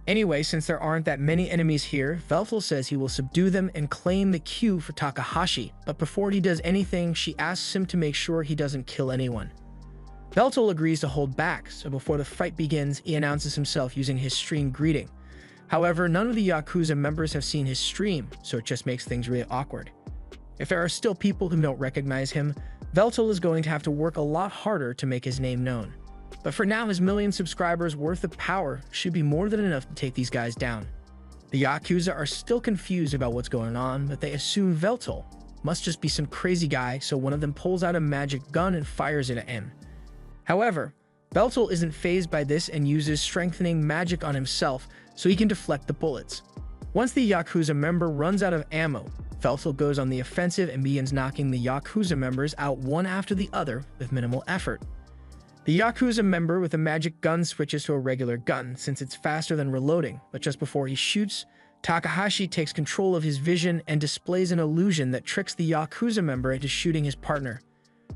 Anyway, since there aren't that many enemies here, Veltal says he will subdue them and claim the cube for Takahashi, but before he does anything, she asks him to make sure he doesn't kill anyone. Veltal agrees to hold back, so before the fight begins, he announces himself using his stream greeting. However, none of the Yakuza members have seen his stream, so it just makes things really awkward. If there are still people who don't recognize him, Veltal is going to have to work a lot harder to make his name known. But for now, his million subscribers worth of power should be more than enough to take these guys down. The Yakuza are still confused about what's going on, but they assume Veltal must just be some crazy guy, so one of them pulls out a magic gun and fires it at him. However, Veltal isn't fazed by this and uses strengthening magic on himself so he can deflect the bullets. Once the Yakuza member runs out of ammo, Veltal goes on the offensive and begins knocking the Yakuza members out one after the other with minimal effort. The Yakuza member with a magic gun switches to a regular gun since it's faster than reloading, but just before he shoots, Takahashi takes control of his vision and displays an illusion that tricks the Yakuza member into shooting his partner.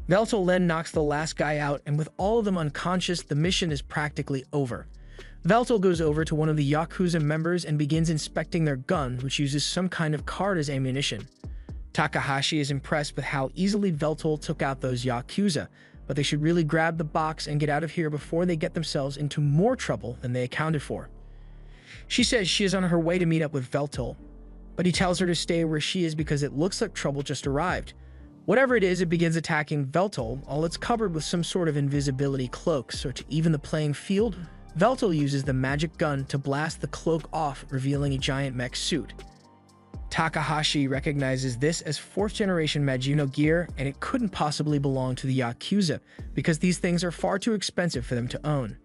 Veltal then knocks the last guy out, and with all of them unconscious, the mission is practically over. Veltal goes over to one of the Yakuza members and begins inspecting their gun, which uses some kind of card as ammunition. Takahashi is impressed with how easily Veltal took out those Yakuza, but they should really grab the box and get out of here before they get themselves into more trouble than they accounted for. She says she is on her way to meet up with Veltal, but he tells her to stay where she is because it looks like trouble just arrived. Whatever it is, it begins attacking Veltal, all it's covered with some sort of invisibility cloak, so to even the playing field, Veltal uses the magic gun to blast the cloak off, revealing a giant mech suit. Takahashi recognizes this as 4th generation Magino gear, and it couldn't possibly belong to the Yakuza because these things are far too expensive for them to own.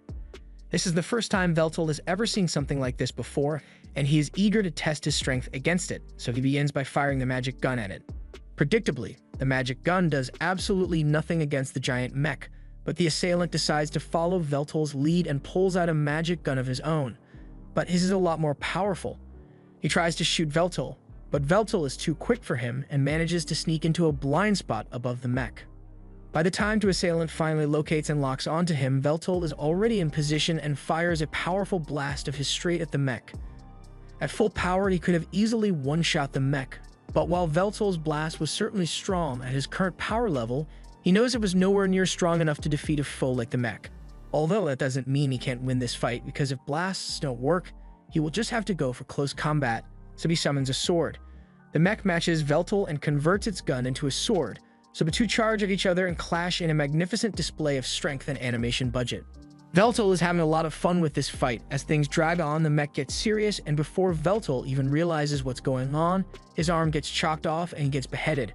This is the first time Veltal has ever seen something like this before, and he is eager to test his strength against it, so he begins by firing the magic gun at it. Predictably, the magic gun does absolutely nothing against the giant mech, but the assailant decides to follow Veltal's lead and pulls out a magic gun of his own. But his is a lot more powerful. He tries to shoot Veltal, but Veltal is too quick for him and manages to sneak into a blind spot above the mech. By the time the assailant finally locates and locks onto him, Veltal is already in position and fires a powerful blast of his straight at the mech. At full power, he could have easily one-shot the mech, but while Veltal's blast was certainly strong at his current power level, he knows it was nowhere near strong enough to defeat a foe like the mech. Although that doesn't mean he can't win this fight, because if blasts don't work, he will just have to go for close combat, so he summons a sword. The mech matches Veltal and converts its gun into a sword, so the two charge at each other and clash in a magnificent display of strength and animation budget. Veltal is having a lot of fun with this fight. As things drag on, the mech gets serious, and before Veltal even realizes what's going on, his arm gets chopped off and he gets beheaded.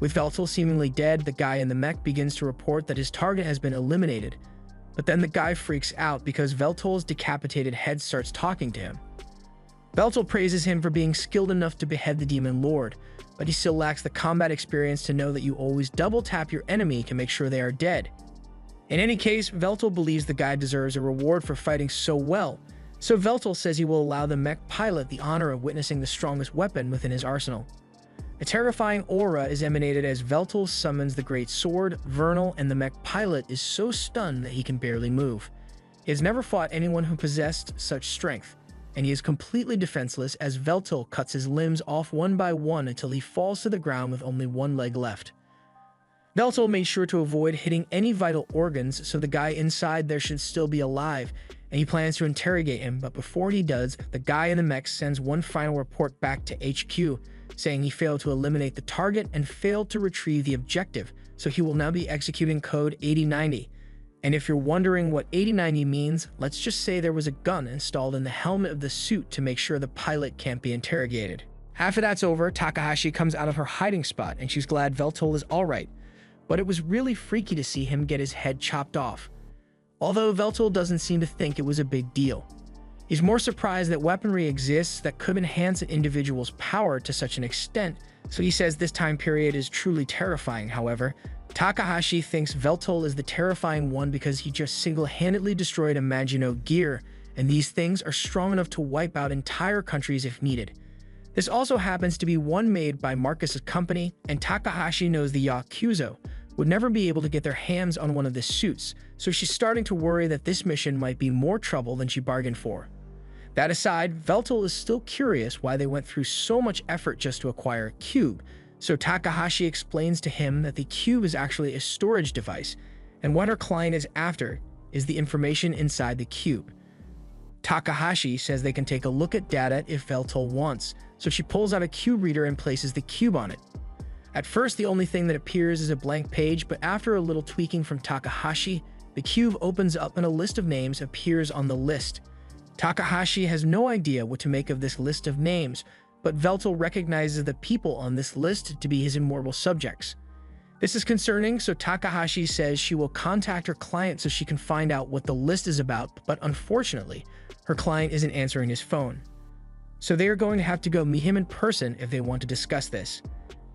With Veltal seemingly dead, the guy in the mech begins to report that his target has been eliminated. But then the guy freaks out because Veltal's decapitated head starts talking to him. Veltal praises him for being skilled enough to behead the Demon Lord, but he still lacks the combat experience to know that you always double tap your enemy to make sure they are dead. In any case, Veltal believes the guy deserves a reward for fighting so well, so Veltal says he will allow the mech pilot the honor of witnessing the strongest weapon within his arsenal. A terrifying aura is emanated as Veltal summons the great sword, Vernal, and the mech pilot is so stunned that he can barely move. He has never fought anyone who possessed such strength, and he is completely defenseless as Veltal cuts his limbs off one by one until he falls to the ground with only one leg left. Veltal made sure to avoid hitting any vital organs, so the guy inside there should still be alive, and he plans to interrogate him, but before he does, the guy in the mech sends one final report back to HQ, saying he failed to eliminate the target and failed to retrieve the objective, so he will now be executing code 8090. And if you're wondering what 8090 means, let's just say there was a gun installed in the helmet of the suit to make sure the pilot can't be interrogated. After that's over, Takahashi comes out of her hiding spot and she's glad Veltal is alright, but it was really freaky to see him get his head chopped off. Although Veltal doesn't seem to think it was a big deal. He's more surprised that weaponry exists that could enhance an individual's power to such an extent, so he says this time period is truly terrifying. However, Takahashi thinks Veltal is the terrifying one because he just single-handedly destroyed a Magino gear, and these things are strong enough to wipe out entire countries if needed. This also happens to be one made by Marcus's company, and Takahashi knows the Yakuza would never be able to get their hands on one of the suits, so she's starting to worry that this mission might be more trouble than she bargained for. That aside, Veltal is still curious why they went through so much effort just to acquire a cube, so Takahashi explains to him that the cube is actually a storage device, and what her client is after is the information inside the cube. Takahashi says they can take a look at data if Veltal wants, so she pulls out a cube reader and places the cube on it. At first, the only thing that appears is a blank page, but after a little tweaking from Takahashi, the cube opens up and a list of names appears on the list. Takahashi has no idea what to make of this list of names, but Veltal recognizes the people on this list to be his immortal subjects. This is concerning, so Takahashi says she will contact her client so she can find out what the list is about, but unfortunately, her client isn't answering his phone. So they are going to have to go meet him in person if they want to discuss this.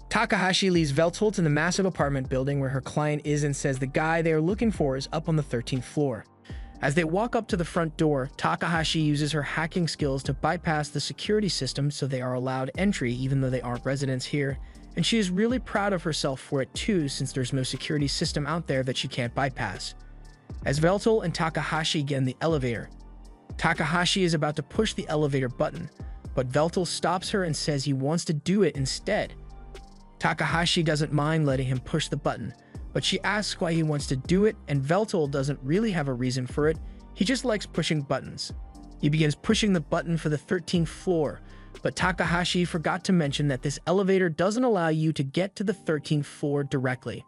Takahashi leads Veltal to the massive apartment building where her client is and says the guy they are looking for is up on the 13th floor. As they walk up to the front door, Takahashi uses her hacking skills to bypass the security system so they are allowed entry even though they aren't residents here, and she is really proud of herself for it too since there's no security system out there that she can't bypass. As Veltal and Takahashi get in the elevator, Takahashi is about to push the elevator button, but Veltal stops her and says he wants to do it instead. Takahashi doesn't mind letting him push the button, but she asks why he wants to do it, and Veltal doesn't really have a reason for it, he just likes pushing buttons. He begins pushing the button for the 13th floor, but Takahashi forgot to mention that this elevator doesn't allow you to get to the 13th floor directly.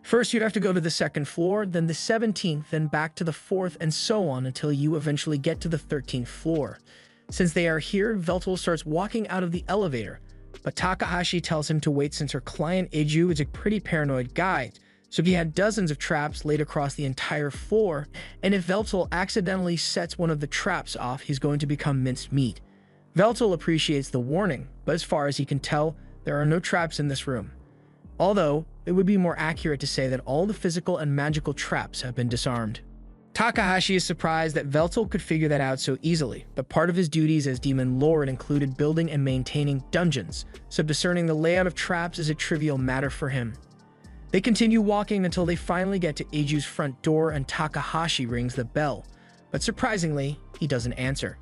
First, you'd have to go to the second floor, then the 17th, then back to the 4th, and so on until you eventually get to the 13th floor. Since they are here, Veltal starts walking out of the elevator, but Takahashi tells him to wait since her client Eiju is a pretty paranoid guy, so he had dozens of traps laid across the entire floor, and if Veltal accidentally sets one of the traps off, he's going to become minced meat. Veltal appreciates the warning, but as far as he can tell, there are no traps in this room. Although, it would be more accurate to say that all the physical and magical traps have been disarmed. Takahashi is surprised that Veltal could figure that out so easily, but part of his duties as Demon Lord included building and maintaining dungeons, so discerning the layout of traps is a trivial matter for him. They continue walking until they finally get to Eiju's front door and Takahashi rings the bell, but surprisingly, he doesn't answer.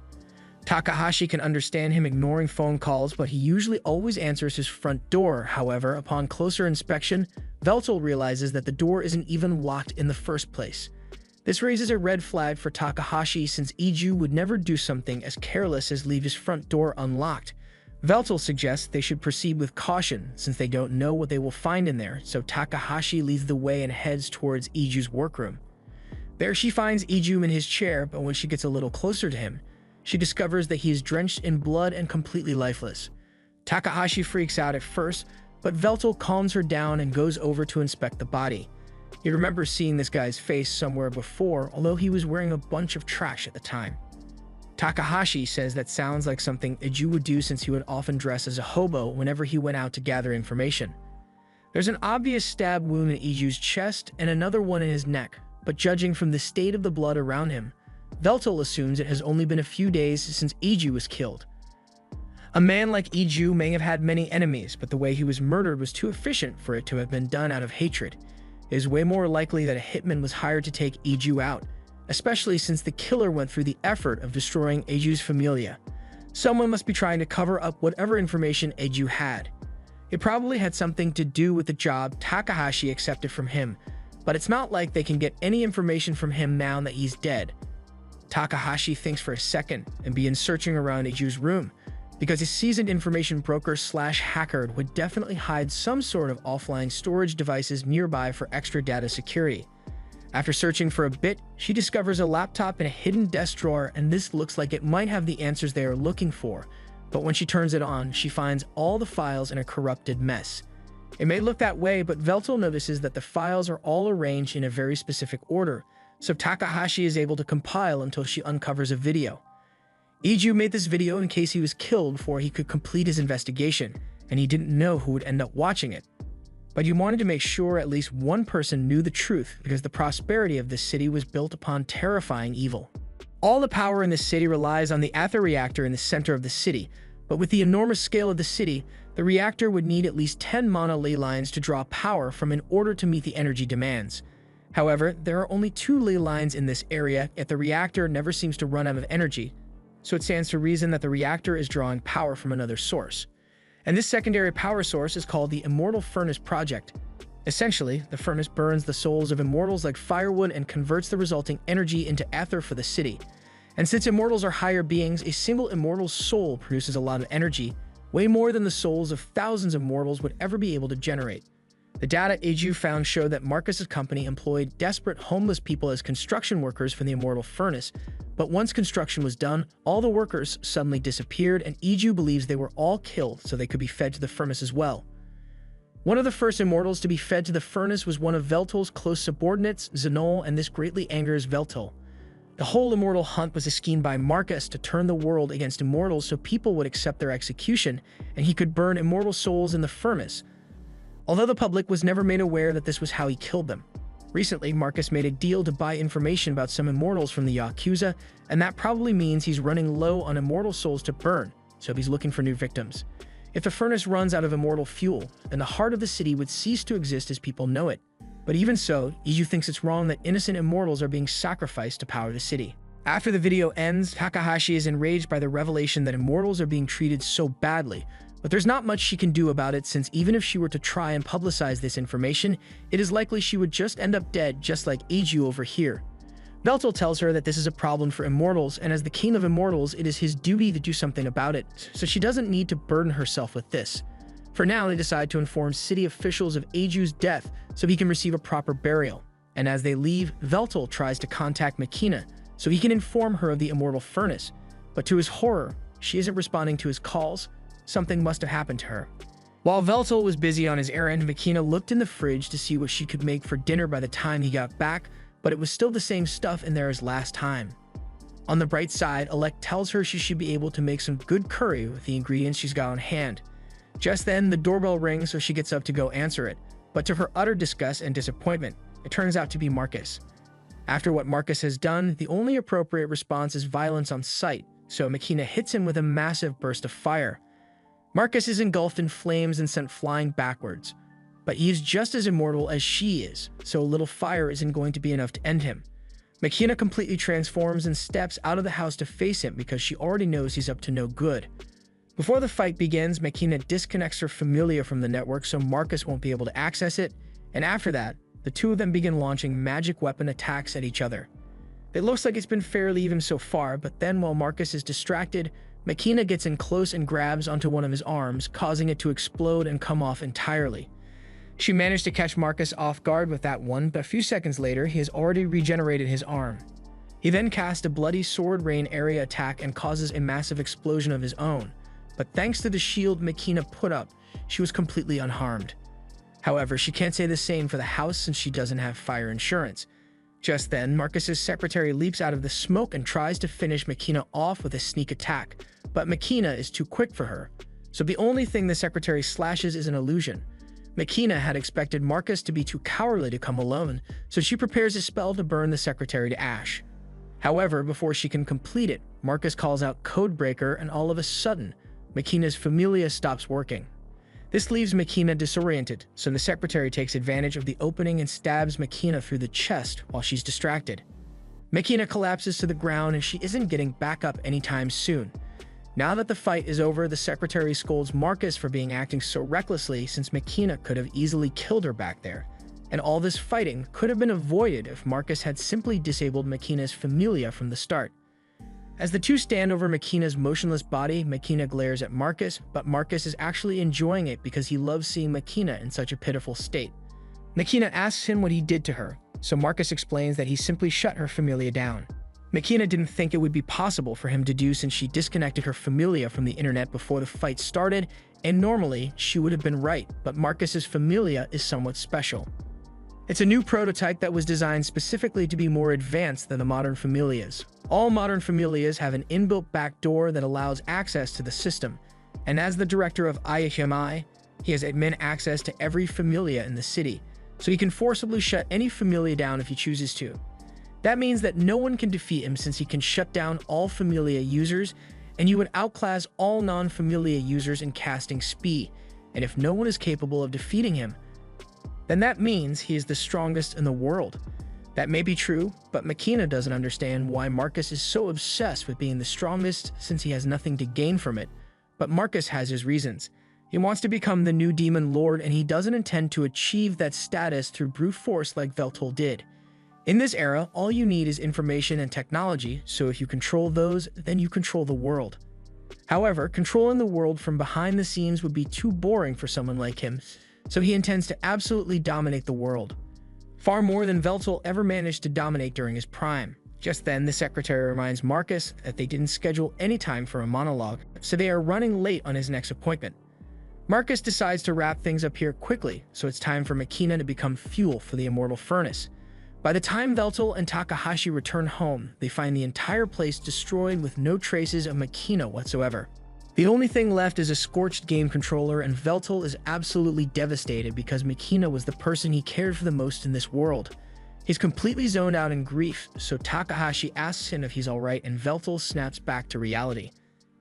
Takahashi can understand him ignoring phone calls, but he usually always answers his front door. However, upon closer inspection, Veltal realizes that the door isn't even locked in the first place. This raises a red flag for Takahashi since Eiju would never do something as careless as leave his front door unlocked. Veltal suggests they should proceed with caution since they don't know what they will find in there, so Takahashi leads the way and heads towards Eiju's workroom. There she finds Eiju in his chair, but when she gets a little closer to him, she discovers that he is drenched in blood and completely lifeless. Takahashi freaks out at first, but Veltal calms her down and goes over to inspect the body. He remembers seeing this guy's face somewhere before, although he was wearing a bunch of trash at the time. Takahashi says that sounds like something Eiju would do since he would often dress as a hobo whenever he went out to gather information. There's an obvious stab wound in Eiju's chest and another one in his neck, but judging from the state of the blood around him, Veltal assumes it has only been a few days since Eiju was killed. A man like Eiju may have had many enemies, but the way he was murdered was too efficient for it to have been done out of hatred. It is way more likely that a hitman was hired to take Eiju out, especially since the killer went through the effort of destroying Eiju's familia. Someone must be trying to cover up whatever information Eiju had. It probably had something to do with the job Takahashi accepted from him, but it's not like they can get any information from him now that he's dead. Takahashi thinks for a second and begins searching around Eiju's room, because a seasoned information broker/hacker would definitely hide some sort of offline storage devices nearby for extra data security. After searching for a bit, she discovers a laptop in a hidden desk drawer, and this looks like it might have the answers they are looking for, but when she turns it on, she finds all the files in a corrupted mess. It may look that way, but Veltal notices that the files are all arranged in a very specific order, so Takahashi is able to compile until she uncovers a video. Eiju made this video in case he was killed before he could complete his investigation, and he didn't know who would end up watching it. But he wanted to make sure at least one person knew the truth because the prosperity of this city was built upon terrifying evil. All the power in this city relies on the Aether reactor in the center of the city, but with the enormous scale of the city, the reactor would need at least 10 mana ley lines to draw power from in order to meet the energy demands. However, there are only 2 ley lines in this area, yet the reactor never seems to run out of energy, so it stands to reason that the reactor is drawing power from another source. And this secondary power source is called the Immortal Furnace Project. Essentially, the furnace burns the souls of immortals like firewood and converts the resulting energy into ether for the city. And since immortals are higher beings, a single immortal's soul produces a lot of energy, way more than the souls of thousands of mortals would ever be able to generate. The data Eiju found showed that Marcus's company employed desperate homeless people as construction workers for the Immortal Furnace, but once construction was done, all the workers suddenly disappeared, and Eiju believes they were all killed so they could be fed to the furnace as well. One of the first immortals to be fed to the furnace was one of Veltal's close subordinates, Zenol, and this greatly angers Veltal. The whole immortal hunt was a scheme by Marcus to turn the world against immortals so people would accept their execution, and he could burn immortal souls in the furnace, although the public was never made aware that this was how he killed them. Recently, Marcus made a deal to buy information about some immortals from the Yakuza, and that probably means he's running low on immortal souls to burn, so he's looking for new victims. If the furnace runs out of immortal fuel, then the heart of the city would cease to exist as people know it. But even so, Eiju thinks it's wrong that innocent immortals are being sacrificed to power the city. After the video ends, Takahashi is enraged by the revelation that immortals are being treated so badly, but there's not much she can do about it since even if she were to try and publicize this information, it is likely she would just end up dead just like Eiju over here. Veltal tells her that this is a problem for immortals, and as the king of immortals, it is his duty to do something about it, so she doesn't need to burden herself with this. For now, they decide to inform city officials of Eju's death so he can receive a proper burial. And as they leave, Veltal tries to contact Makina so he can inform her of the immortal furnace. But to his horror, she isn't responding to his calls. Something must have happened to her. While Veltal was busy on his errand, Makina looked in the fridge to see what she could make for dinner by the time he got back, but it was still the same stuff in there as last time. On the bright side, Alec tells her she should be able to make some good curry with the ingredients she's got on hand. Just then, the doorbell rings, so she gets up to go answer it. But to her utter disgust and disappointment, it turns out to be Marcus. After what Marcus has done, the only appropriate response is violence on sight, so Makina hits him with a massive burst of fire. Marcus is engulfed in flames and sent flying backwards. But he is just as immortal as she is, so a little fire isn't going to be enough to end him. Makina completely transforms and steps out of the house to face him because she already knows he's up to no good. Before the fight begins, Makina disconnects her Familia from the network so Marcus won't be able to access it, and after that, the two of them begin launching magic weapon attacks at each other. It looks like it's been fairly even so far, but then while Marcus is distracted, Makina gets in close and grabs onto one of his arms, causing it to explode and come off entirely. She managed to catch Marcus off guard with that one, but a few seconds later, he has already regenerated his arm. He then casts a bloody sword rain area attack and causes a massive explosion of his own. But thanks to the shield Makina put up, she was completely unharmed. However, she can't say the same for the house since she doesn't have fire insurance. Just then, Marcus's secretary leaps out of the smoke and tries to finish Makina off with a sneak attack, but Makina is too quick for her. So the only thing the secretary slashes is an illusion. Makina had expected Marcus to be too cowardly to come alone, so she prepares a spell to burn the secretary to ash. However, before she can complete it, Marcus calls out Codebreaker, and all of a sudden, Makina's Familia stops working. This leaves Makina disoriented, so the secretary takes advantage of the opening and stabs Makina through the chest while she's distracted. Makina collapses to the ground and she isn't getting back up anytime soon. Now that the fight is over, the secretary scolds Marcus for being acting so recklessly since Makina could have easily killed her back there. And all this fighting could have been avoided if Marcus had simply disabled Makina's Familia from the start. As the two stand over Makina's motionless body, Makina glares at Marcus, but Marcus is actually enjoying it because he loves seeing Makina in such a pitiful state. Makina asks him what he did to her, so Marcus explains that he simply shut her Familia down. Makina didn't think it would be possible for him to do since she disconnected her Familia from the internet before the fight started, and normally she would have been right, but Marcus's Familia is somewhat special. It's a new prototype that was designed specifically to be more advanced than the modern Familias. All modern Familias have an inbuilt backdoor that allows access to the system, and as the director of IHMI, he has admin access to every Familia in the city, so he can forcibly shut any Familia down if he chooses to. That means that no one can defeat him since he can shut down all Familia users, and you would outclass all non-Familia users in casting speed, and if no one is capable of defeating him, then that means he is the strongest in the world. That may be true, but Makina doesn't understand why Marcus is so obsessed with being the strongest since he has nothing to gain from it. But Marcus has his reasons. He wants to become the new Demon Lord, and he doesn't intend to achieve that status through brute force like Veltal did. In this era, all you need is information and technology, so if you control those, then you control the world. However, controlling the world from behind the scenes would be too boring for someone like him, so he intends to absolutely dominate the world. Far more than Veltal ever managed to dominate during his prime. Just then, the secretary reminds Marcus that they didn't schedule any time for a monologue, so they are running late on his next appointment. Marcus decides to wrap things up here quickly, so it's time for Makina to become fuel for the immortal furnace. By the time Veltal and Takahashi return home, they find the entire place destroyed with no traces of Makina whatsoever. The only thing left is a scorched game controller, and Veltal is absolutely devastated because Makina was the person he cared for the most in this world. He's completely zoned out in grief, so Takahashi asks him if he's alright and Veltal snaps back to reality.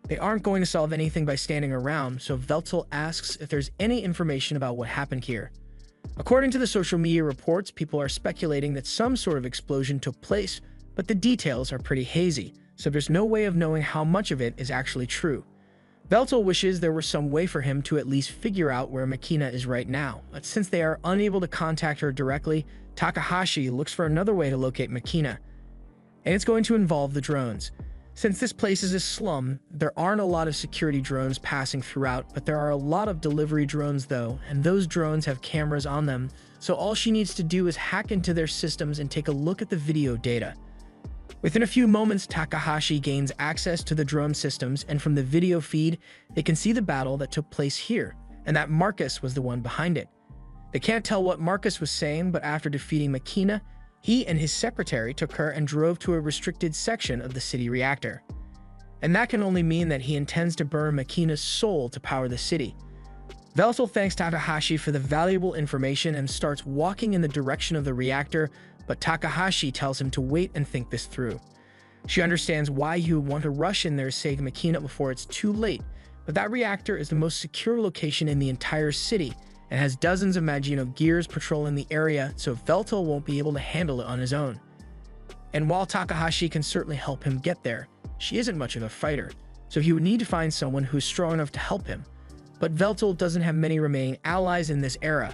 They aren't going to solve anything by standing around, so Veltal asks if there's any information about what happened here. According to the social media reports, people are speculating that some sort of explosion took place, but the details are pretty hazy, so there's no way of knowing how much of it is actually true. Veltal wishes there were some way for him to at least figure out where Makina is right now, but since they are unable to contact her directly, Takahashi looks for another way to locate Makina, and it's going to involve the drones. Since this place is a slum, there aren't a lot of security drones passing throughout, but there are a lot of delivery drones though, and those drones have cameras on them, so all she needs to do is hack into their systems and take a look at the video data. Within a few moments, Takahashi gains access to the drone systems, and from the video feed, they can see the battle that took place here, and that Marcus was the one behind it. They can't tell what Marcus was saying, but after defeating Makina, he and his secretary took her and drove to a restricted section of the city reactor. And that can only mean that he intends to burn Makina's soul to power the city. Veltal thanks Takahashi for the valuable information and starts walking in the direction of the reactor, but Takahashi tells him to wait and think this through. She understands why he would want to rush in there to save Makina before it's too late, but that reactor is the most secure location in the entire city and has dozens of Magino gears patrolling the area, so Veltal won't be able to handle it on his own. And while Takahashi can certainly help him get there, she isn't much of a fighter, so he would need to find someone who's strong enough to help him. But Veltal doesn't have many remaining allies in this era,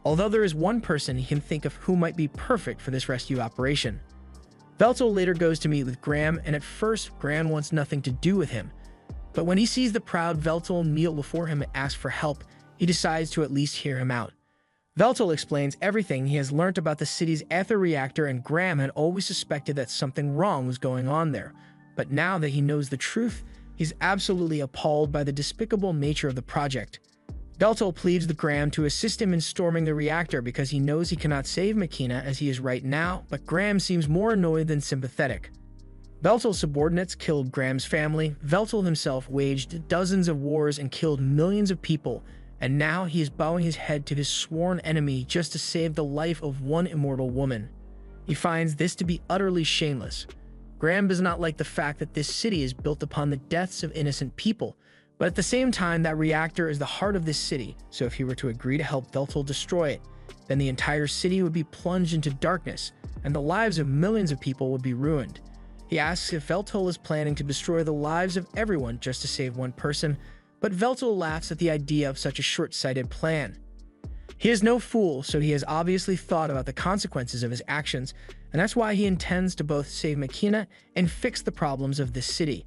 although there is one person he can think of who might be perfect for this rescue operation. Veltal later goes to meet with Graham, and at first, Graham wants nothing to do with him. But when he sees the proud Veltal kneel before him and ask for help, he decides to at least hear him out. Veltal explains everything he has learnt about the city's ether reactor, and Graham had always suspected that something wrong was going on there. But now that he knows the truth, he's absolutely appalled by the despicable nature of the project. Veltal pleads with Graham to assist him in storming the reactor because he knows he cannot save Makina as he is right now, but Graham seems more annoyed than sympathetic. Veltal's subordinates killed Graham's family, Veltal himself waged dozens of wars and killed millions of people, and now he is bowing his head to his sworn enemy just to save the life of one immortal woman. He finds this to be utterly shameless. Graham does not like the fact that this city is built upon the deaths of innocent people, but at the same time, that reactor is the heart of this city, so if he were to agree to help Veltal destroy it, then the entire city would be plunged into darkness, and the lives of millions of people would be ruined. He asks if Veltal is planning to destroy the lives of everyone just to save one person, but Veltal laughs at the idea of such a short-sighted plan. He is no fool, so he has obviously thought about the consequences of his actions, and that's why he intends to both save Makina and fix the problems of this city.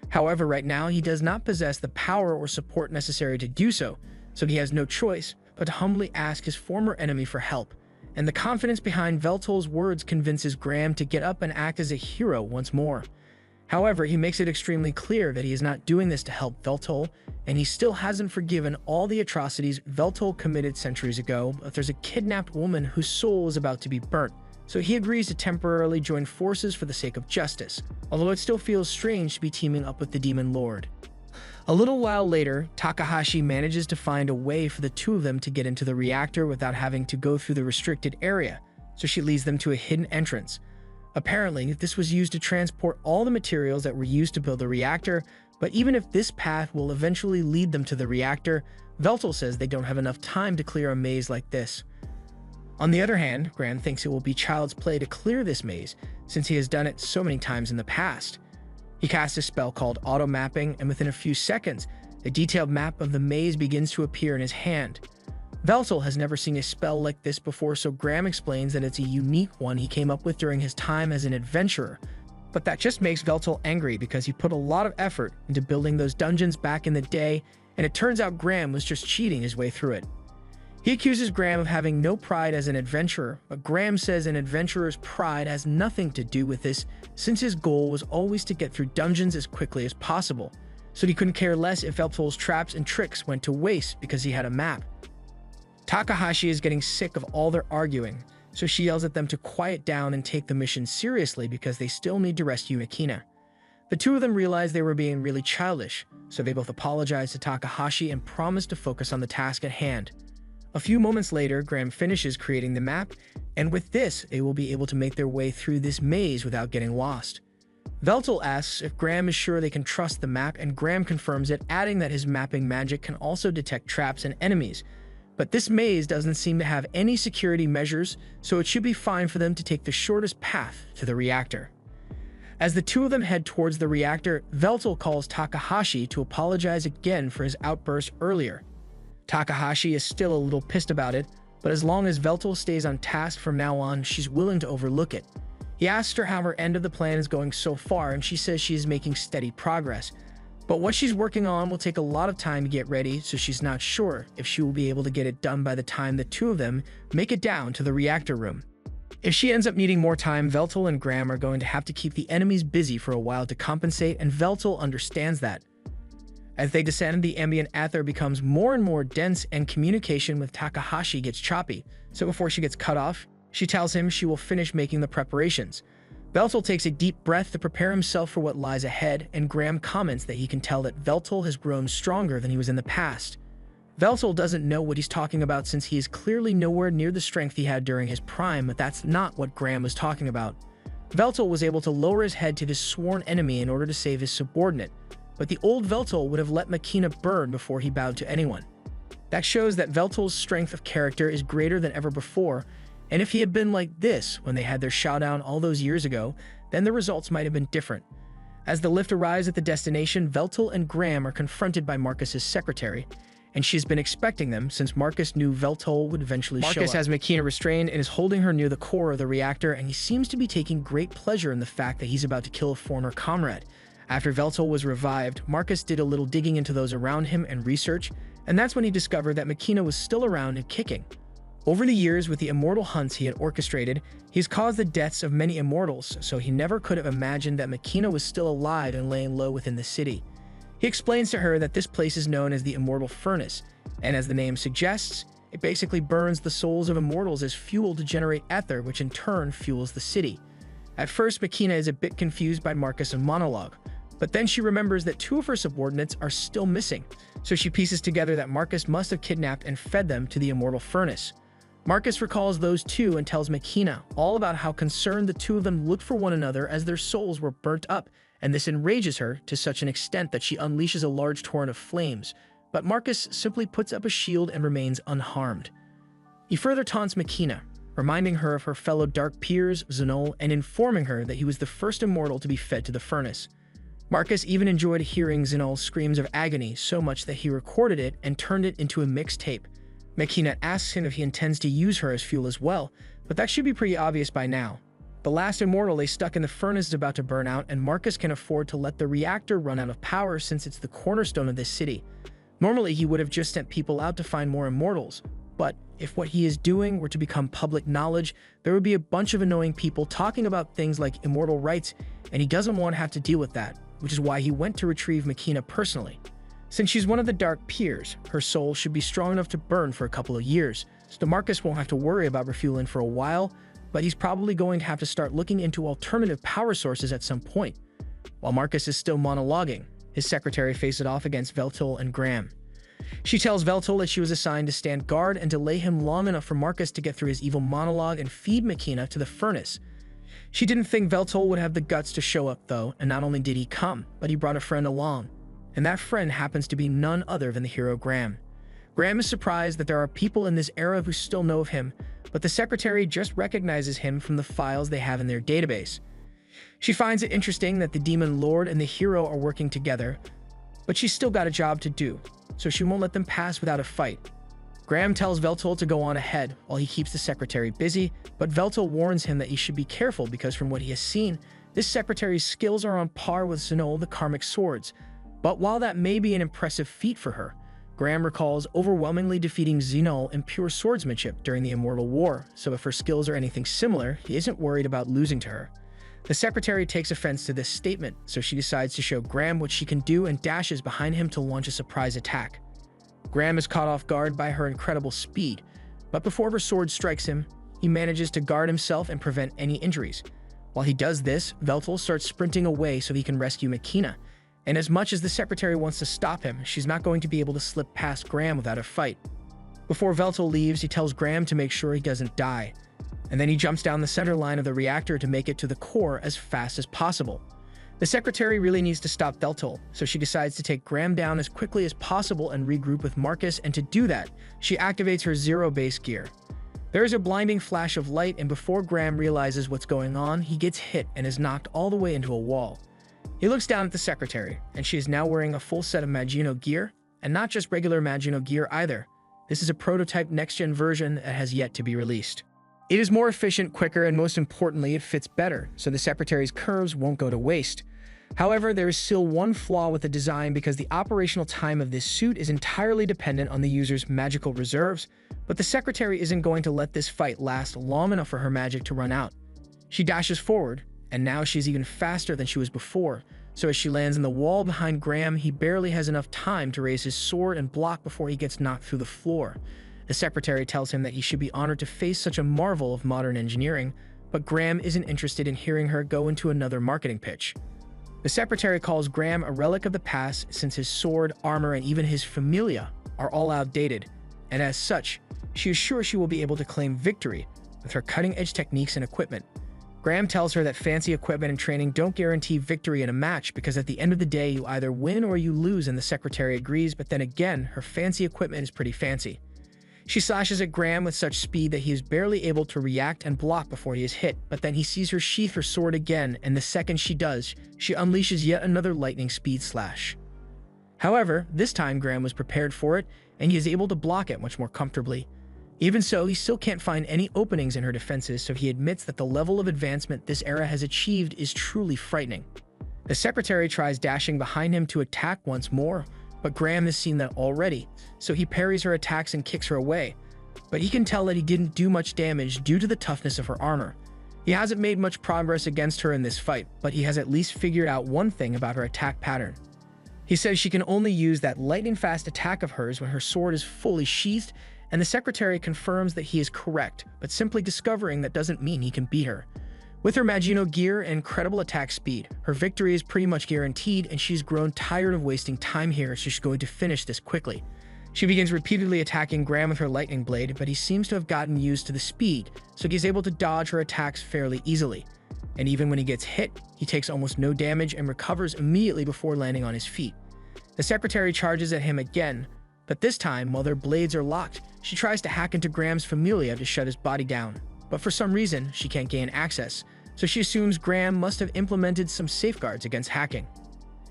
However, right now he does not possess the power or support necessary to do so, so he has no choice but to humbly ask his former enemy for help, and the confidence behind Veltal's words convinces Graham to get up and act as a hero once more. However, he makes it extremely clear that he is not doing this to help Veltal, and he still hasn't forgiven all the atrocities Veltal committed centuries ago, but there's a kidnapped woman whose soul is about to be burnt, so he agrees to temporarily join forces for the sake of justice, although it still feels strange to be teaming up with the Demon Lord. A little while later, Takahashi manages to find a way for the two of them to get into the reactor without having to go through the restricted area, so she leads them to a hidden entrance. Apparently, this was used to transport all the materials that were used to build the reactor, but even if this path will eventually lead them to the reactor, Veltal says they don't have enough time to clear a maze like this. On the other hand, Graham thinks it will be child's play to clear this maze, since he has done it so many times in the past. He casts a spell called Auto Mapping, and within a few seconds, a detailed map of the maze begins to appear in his hand. Veltal has never seen a spell like this before, so Graham explains that it's a unique one he came up with during his time as an adventurer. But that just makes Veltal angry because he put a lot of effort into building those dungeons back in the day, and it turns out Graham was just cheating his way through it. He accuses Graham of having no pride as an adventurer, but Graham says an adventurer's pride has nothing to do with this, since his goal was always to get through dungeons as quickly as possible, so he couldn't care less if Veltal's traps and tricks went to waste because he had a map. Takahashi is getting sick of all their arguing, so she yells at them to quiet down and take the mission seriously because they still need to rescue Makina. The two of them realize they were being really childish, so they both apologize to Takahashi and promise to focus on the task at hand. A few moments later, Graham finishes creating the map, and with this, they will be able to make their way through this maze without getting lost. Veltal asks if Graham is sure they can trust the map, and Graham confirms it, adding that his mapping magic can also detect traps and enemies. But this maze doesn't seem to have any security measures, so it should be fine for them to take the shortest path to the reactor. As the two of them head towards the reactor, Veltal calls Takahashi to apologize again for his outburst earlier. Takahashi is still a little pissed about it, but as long as Veltal stays on task from now on, she's willing to overlook it. He asks her how her end of the plan is going so far, and she says she is making steady progress. But what she's working on will take a lot of time to get ready, so she's not sure if she will be able to get it done by the time the two of them make it down to the reactor room. If she ends up needing more time, Veltal and Graham are going to have to keep the enemies busy for a while to compensate, and Veltal understands that. As they descend, the ambient ether becomes more and more dense and communication with Takahashi gets choppy, so before she gets cut off, she tells him she will finish making the preparations. Veltal takes a deep breath to prepare himself for what lies ahead, and Graham comments that he can tell that Veltal has grown stronger than he was in the past. Veltal doesn't know what he's talking about since he is clearly nowhere near the strength he had during his prime, but that's not what Graham was talking about. Veltal was able to lower his head to this sworn enemy in order to save his subordinate, but the old Veltal would have let Makina burn before he bowed to anyone. That shows that Veltal's strength of character is greater than ever before, and if he had been like this when they had their showdown all those years ago, then the results might have been different. As the lift arrives at the destination, Veltal and Graham are confronted by Marcus's secretary, and she's been expecting them since Marcus knew Veltal would eventually show up. Marcus has Makina restrained and is holding her near the core of the reactor, and he seems to be taking great pleasure in the fact that he's about to kill a former comrade. After Veltal was revived, Marcus did a little digging into those around him and research, and that's when he discovered that Makina was still around and kicking. Over the years, with the immortal hunts he had orchestrated, he's caused the deaths of many immortals, so he never could have imagined that Makina was still alive and laying low within the city. He explains to her that this place is known as the Immortal Furnace, and as the name suggests, it basically burns the souls of immortals as fuel to generate ether, which in turn fuels the city. At first, Makina is a bit confused by Marcus' monologue, but then she remembers that two of her subordinates are still missing, so she pieces together that Marcus must have kidnapped and fed them to the Immortal Furnace. Marcus recalls those two and tells Makina all about how concerned the two of them looked for one another as their souls were burnt up, and this enrages her to such an extent that she unleashes a large torrent of flames, but Marcus simply puts up a shield and remains unharmed. He further taunts Makina, reminding her of her fellow dark peers, Xenol, and informing her that he was the first immortal to be fed to the furnace. Marcus even enjoyed hearing Xenol's screams of agony so much that he recorded it and turned it into a mixtape. Makina asks him if he intends to use her as fuel as well, but that should be pretty obvious by now. The last immortal lay stuck in the furnace is about to burn out, and Marcus can afford to let the reactor run out of power since it's the cornerstone of this city. Normally, he would have just sent people out to find more immortals, but if what he is doing were to become public knowledge, there would be a bunch of annoying people talking about things like immortal rights, and he doesn't want to have to deal with that, which is why he went to retrieve Makina personally. Since she's one of the Dark Peers, her soul should be strong enough to burn for a couple of years, so Marcus won't have to worry about refueling for a while, but he's probably going to have to start looking into alternative power sources at some point. While Marcus is still monologuing, his secretary faces off against Veltal and Graham. She tells Veltal that she was assigned to stand guard and delay him long enough for Marcus to get through his evil monologue and feed Makina to the furnace. She didn't think Veltal would have the guts to show up though, and not only did he come, but he brought a friend along. And that friend happens to be none other than the hero Graham. Graham is surprised that there are people in this era who still know of him, but the secretary just recognizes him from the files they have in their database. She finds it interesting that the Demon Lord and the hero are working together, but she's still got a job to do, so she won't let them pass without a fight. Graham tells Veltal to go on ahead while he keeps the secretary busy, but Veltal warns him that he should be careful because from what he has seen, this secretary's skills are on par with Xenol the Karmic Swords. But while that may be an impressive feat for her, Graham recalls overwhelmingly defeating Xenol in pure swordsmanship during the Immortal War, so if her skills are anything similar, he isn't worried about losing to her. The secretary takes offense to this statement, so she decides to show Graham what she can do and dashes behind him to launch a surprise attack. Graham is caught off guard by her incredible speed, but before her sword strikes him, he manages to guard himself and prevent any injuries. While he does this, Veltal starts sprinting away so he can rescue Makina, and as much as the secretary wants to stop him, she's not going to be able to slip past Graham without a fight. Before Veltal leaves, he tells Graham to make sure he doesn't die, and then he jumps down the center line of the reactor to make it to the core as fast as possible. The secretary really needs to stop Veltal, so she decides to take Graham down as quickly as possible and regroup with Marcus, and to do that, she activates her zero base gear. There is a blinding flash of light, and before Graham realizes what's going on, he gets hit and is knocked all the way into a wall. He looks down at the secretary, and she is now wearing a full set of Magino gear, and not just regular Magino gear either. This is a prototype next-gen version that has yet to be released. It is more efficient, quicker, and most importantly, it fits better, so the secretary's curves won't go to waste. However, there is still one flaw with the design because the operational time of this suit is entirely dependent on the user's magical reserves, but the secretary isn't going to let this fight last long enough for her magic to run out. She dashes forward, and now she's even faster than she was before, so as she lands in the wall behind Graham, he barely has enough time to raise his sword and block before he gets knocked through the floor. The secretary tells him that he should be honored to face such a marvel of modern engineering, but Graham isn't interested in hearing her go into another marketing pitch. The secretary calls Graham a relic of the past since his sword, armor, and even his familia are all outdated, and as such, she is sure she will be able to claim victory with her cutting-edge techniques and equipment. Graham tells her that fancy equipment and training don't guarantee victory in a match because at the end of the day you either win or you lose, and the secretary agrees, but then again, her fancy equipment is pretty fancy. She slashes at Graham with such speed that he is barely able to react and block before he is hit, but then he sees her sheath her sword again, and the second she does, she unleashes yet another lightning speed slash. However, this time Graham was prepared for it, and he is able to block it much more comfortably. Even so, he still can't find any openings in her defenses, so he admits that the level of advancement this era has achieved is truly frightening. The secretary tries dashing behind him to attack once more, but Graham has seen that already, so he parries her attacks and kicks her away. But he can tell that he didn't do much damage due to the toughness of her armor. He hasn't made much progress against her in this fight, but he has at least figured out one thing about her attack pattern. He says she can only use that lightning-fast attack of hers when her sword is fully sheathed, and the secretary confirms that he is correct, but simply discovering that doesn't mean he can beat her. With her Magino gear and incredible attack speed, her victory is pretty much guaranteed, and she's grown tired of wasting time here, so she's going to finish this quickly. She begins repeatedly attacking Graham with her lightning blade, but he seems to have gotten used to the speed, so he's able to dodge her attacks fairly easily. And even when he gets hit, he takes almost no damage and recovers immediately before landing on his feet. The secretary charges at him again, but this time, while their blades are locked, she tries to hack into Graham's familia to shut his body down. But for some reason, she can't gain access, so she assumes Graham must have implemented some safeguards against hacking.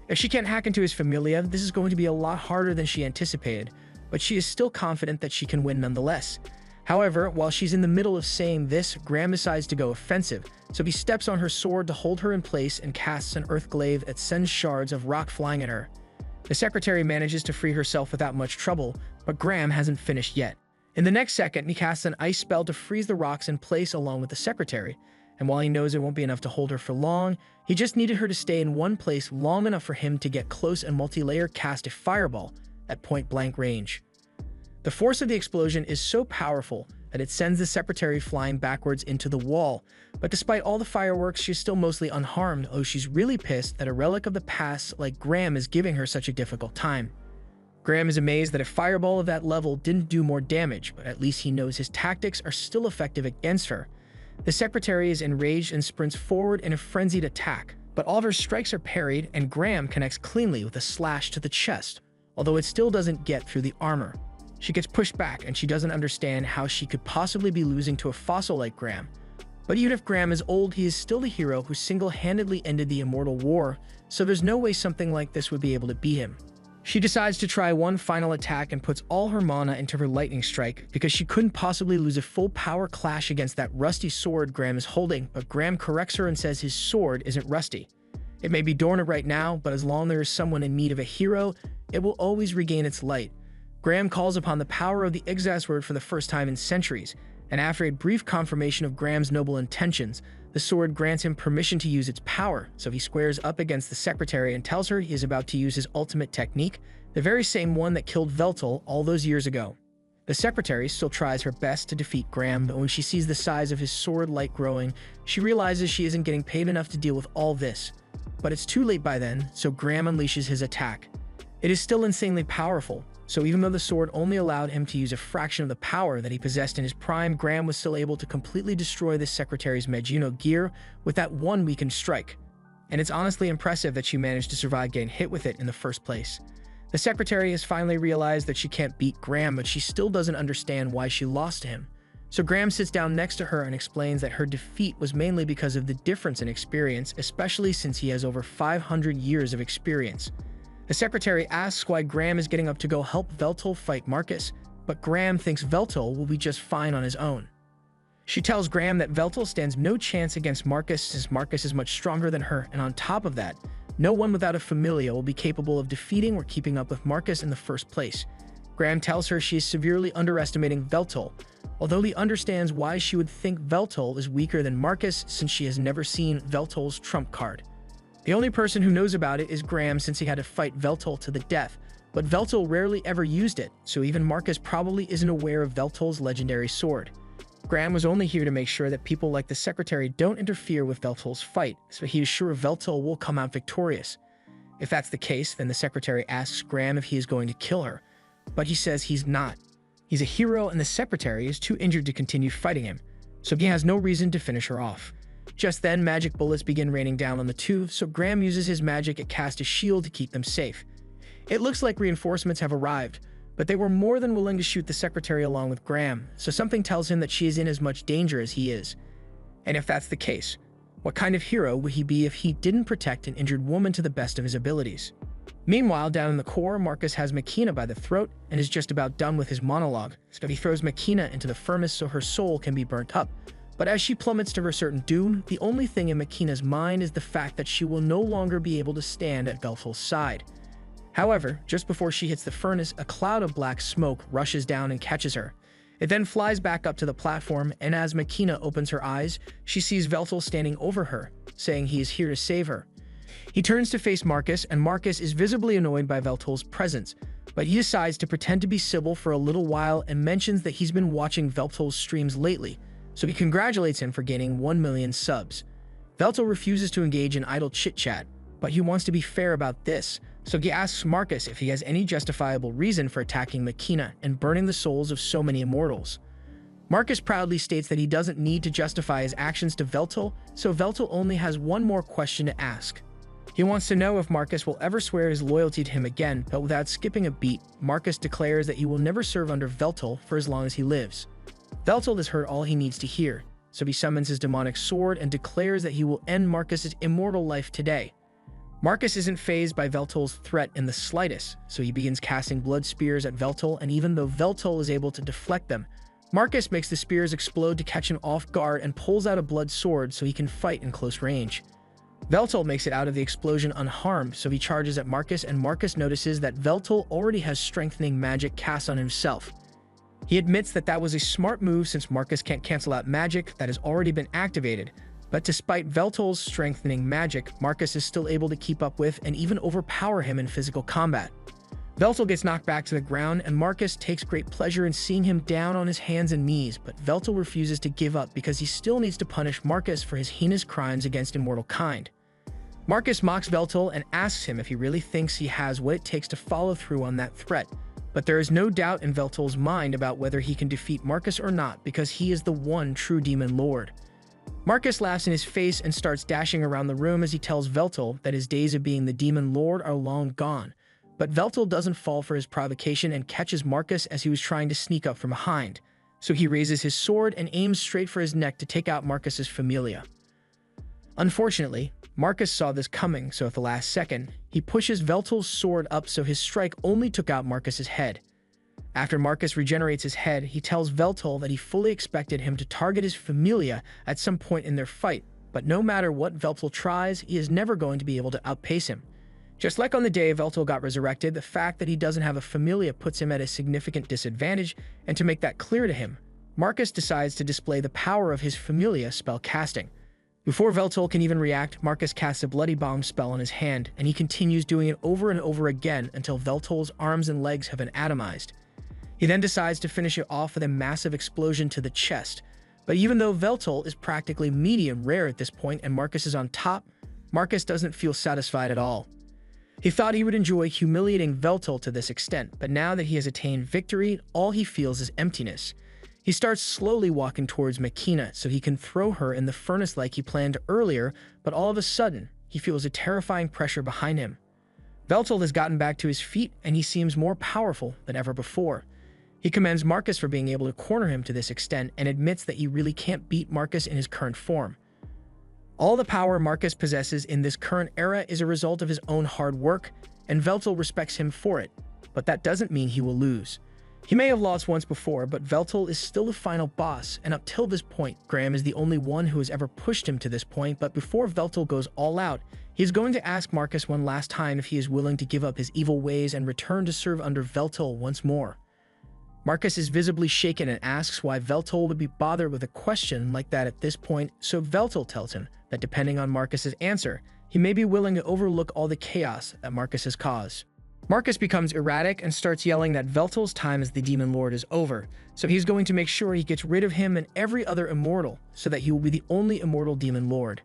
If she can't hack into his familia, this is going to be a lot harder than she anticipated, but she is still confident that she can win nonetheless. However, while she's in the middle of saying this, Graham decides to go offensive, so he steps on her sword to hold her in place and casts an earth glaive that sends shards of rock flying at her. The secretary manages to free herself without much trouble, but Graham hasn't finished yet. In the next second, he casts an ice spell to freeze the rocks in place along with the secretary, and while he knows it won't be enough to hold her for long, he just needed her to stay in one place long enough for him to get close and multi-layer cast a fireball at point-blank range. The force of the explosion is so powerful that it sends the secretary flying backwards into the wall, but despite all the fireworks, she's still mostly unharmed, although she's really pissed that a relic of the past like Graham is giving her such a difficult time. Graham is amazed that a fireball of that level didn't do more damage, but at least he knows his tactics are still effective against her. The secretary is enraged and sprints forward in a frenzied attack, but all of her strikes are parried, and Graham connects cleanly with a slash to the chest, although it still doesn't get through the armor. She gets pushed back, and she doesn't understand how she could possibly be losing to a fossil like Graham. But even if Graham is old, he is still the hero who single-handedly ended the Immortal War, so there's no way something like this would be able to beat him. She decides to try one final attack and puts all her mana into her lightning strike because she couldn't possibly lose a full power clash against that rusty sword Graham is holding, but Graham corrects her and says his sword isn't rusty. It may be dormant right now, but as long as there is someone in need of a hero, it will always regain its light. Graham calls upon the power of the Exasword for the first time in centuries, and after a brief confirmation of Graham's noble intentions, the sword grants him permission to use its power, so he squares up against the secretary and tells her he is about to use his ultimate technique, the very same one that killed Veltal all those years ago. The secretary still tries her best to defeat Graham, but when she sees the size of his sword light growing, she realizes she isn't getting paid enough to deal with all this. But it's too late by then, so Graham unleashes his attack. It is still insanely powerful, so even though the sword only allowed him to use a fraction of the power that he possessed in his prime, Graham was still able to completely destroy the secretary's Magino gear with that one weakened strike. And it's honestly impressive that she managed to survive getting hit with it in the first place. The secretary has finally realized that she can't beat Graham, but she still doesn't understand why she lost to him. So Graham sits down next to her and explains that her defeat was mainly because of the difference in experience, especially since he has over 500 years of experience. The secretary asks why Graham is getting up to go help Veltal fight Marcus, but Graham thinks Veltal will be just fine on his own. She tells Graham that Veltal stands no chance against Marcus since Marcus is much stronger than her, and on top of that, no one without a familia will be capable of defeating or keeping up with Marcus in the first place. Graham tells her she is severely underestimating Veltal, although he understands why she would think Veltal is weaker than Marcus since she has never seen Veltal's trump card. The only person who knows about it is Graham since he had to fight Veltal to the death, but Veltal rarely ever used it, so even Marcus probably isn't aware of Veltal's legendary sword. Graham was only here to make sure that people like the Secretary don't interfere with Veltal's fight, so he is sure Veltal will come out victorious. If that's the case, then the Secretary asks Graham if he is going to kill her, but he says he's not. He's a hero and the Secretary is too injured to continue fighting him, so he has no reason to finish her off. Just then, magic bullets begin raining down on the two, so Graham uses his magic to cast a shield to keep them safe. It looks like reinforcements have arrived, but they were more than willing to shoot the Secretary along with Graham, so something tells him that she is in as much danger as he is. And if that's the case, what kind of hero would he be if he didn't protect an injured woman to the best of his abilities? Meanwhile, down in the core, Marcus has Makina by the throat and is just about done with his monologue, so he throws Makina into the furnace so her soul can be burnt up. But as she plummets to her certain doom, the only thing in Makina's mind is the fact that she will no longer be able to stand at Veltal's side. However, just before she hits the furnace, a cloud of black smoke rushes down and catches her. It then flies back up to the platform, and as Makina opens her eyes, she sees Veltal standing over her, saying he is here to save her. He turns to face Marcus, and Marcus is visibly annoyed by Veltal's presence, but he decides to pretend to be civil for a little while and mentions that he's been watching Veltal's streams lately, so he congratulates him for gaining 1 million subs. Veltal refuses to engage in idle chit-chat, but he wants to be fair about this, so he asks Marcus if he has any justifiable reason for attacking Makina and burning the souls of so many immortals. Marcus proudly states that he doesn't need to justify his actions to Veltal, so Veltal only has one more question to ask. He wants to know if Marcus will ever swear his loyalty to him again, but without skipping a beat, Marcus declares that he will never serve under Veltal for as long as he lives. Veltal has heard all he needs to hear, so he summons his demonic sword and declares that he will end Marcus's immortal life today. Marcus isn't fazed by Veltal's threat in the slightest, so he begins casting blood spears at Veltal, and even though Veltal is able to deflect them, Marcus makes the spears explode to catch him off guard and pulls out a blood sword so he can fight in close range. Veltal makes it out of the explosion unharmed, so he charges at Marcus, and Marcus notices that Veltal already has strengthening magic cast on himself. He admits that that was a smart move since Marcus can't cancel out magic that has already been activated, but despite Veltal's strengthening magic, Marcus is still able to keep up with and even overpower him in physical combat. Veltal gets knocked back to the ground, and Marcus takes great pleasure in seeing him down on his hands and knees, but Veltal refuses to give up because he still needs to punish Marcus for his heinous crimes against immortal kind. Marcus mocks Veltal and asks him if he really thinks he has what it takes to follow through on that threat, but there is no doubt in Veltal's mind about whether he can defeat Marcus or not because he is the one true Demon Lord. Marcus laughs in his face and starts dashing around the room as he tells Veltal that his days of being the Demon Lord are long gone. But Veltal doesn't fall for his provocation and catches Marcus as he was trying to sneak up from behind, so he raises his sword and aims straight for his neck to take out Marcus's familia. Unfortunately, Marcus saw this coming, so at the last second, he pushes Veltal's sword up so his strike only took out Marcus's head. After Marcus regenerates his head, he tells Veltal that he fully expected him to target his familia at some point in their fight, but no matter what Veltal tries, he is never going to be able to outpace him. Just like on the day Veltal got resurrected, the fact that he doesn't have a familia puts him at a significant disadvantage, and to make that clear to him, Marcus decides to display the power of his familia spell casting. Before Veltal can even react, Marcus casts a Bloody Bomb spell on his hand, and he continues doing it over and over again until Veltal's arms and legs have been atomized. He then decides to finish it off with a massive explosion to the chest, but even though Veltal is practically medium rare at this point and Marcus is on top, Marcus doesn't feel satisfied at all. He thought he would enjoy humiliating Veltal to this extent, but now that he has attained victory, all he feels is emptiness. He starts slowly walking towards Makina so he can throw her in the furnace like he planned earlier, but all of a sudden, he feels a terrifying pressure behind him. Veltal has gotten back to his feet and he seems more powerful than ever before. He commends Marcus for being able to corner him to this extent and admits that he really can't beat Marcus in his current form. All the power Marcus possesses in this current era is a result of his own hard work, and Veltal respects him for it, but that doesn't mean he will lose. He may have lost once before, but Veltal is still the final boss, and up till this point, Graham is the only one who has ever pushed him to this point. But before Veltal goes all out, he is going to ask Marcus one last time if he is willing to give up his evil ways and return to serve under Veltal once more. Marcus is visibly shaken and asks why Veltal would be bothered with a question like that at this point, so Veltal tells him that depending on Marcus's answer, he may be willing to overlook all the chaos that Marcus has caused. Marcus becomes erratic and starts yelling that Veltal's time as the Demon Lord is over, so he's going to make sure he gets rid of him and every other immortal so that he will be the only immortal Demon Lord.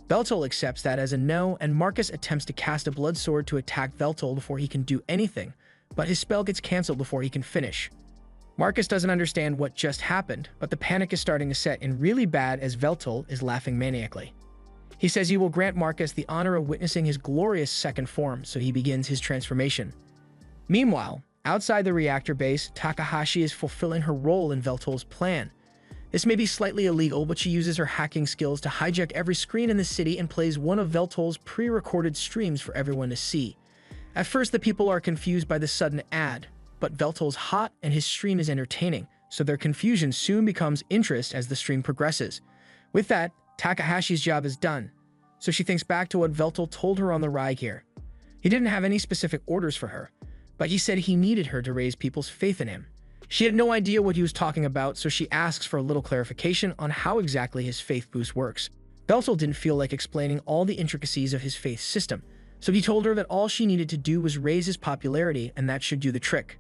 Veltal accepts that as a no, and Marcus attempts to cast a blood sword to attack Veltal before he can do anything, but his spell gets cancelled before he can finish. Marcus doesn't understand what just happened, but the panic is starting to set in really bad as Veltal is laughing maniacally. He says he will grant Marcus the honor of witnessing his glorious second form, so he begins his transformation. Meanwhile, outside the reactor base, Takahashi is fulfilling her role in Veltal's plan. This may be slightly illegal, but she uses her hacking skills to hijack every screen in the city and plays one of Veltal's pre-recorded streams for everyone to see. At first, the people are confused by the sudden ad, but Veltal's hot and his stream is entertaining, so their confusion soon becomes interest as the stream progresses. With that, Takahashi's job is done, so she thinks back to what Veltal told her on the ride here. He didn't have any specific orders for her, but he said he needed her to raise people's faith in him. She had no idea what he was talking about, so she asks for a little clarification on how exactly his faith boost works. Veltal didn't feel like explaining all the intricacies of his faith system, so he told her that all she needed to do was raise his popularity and that should do the trick.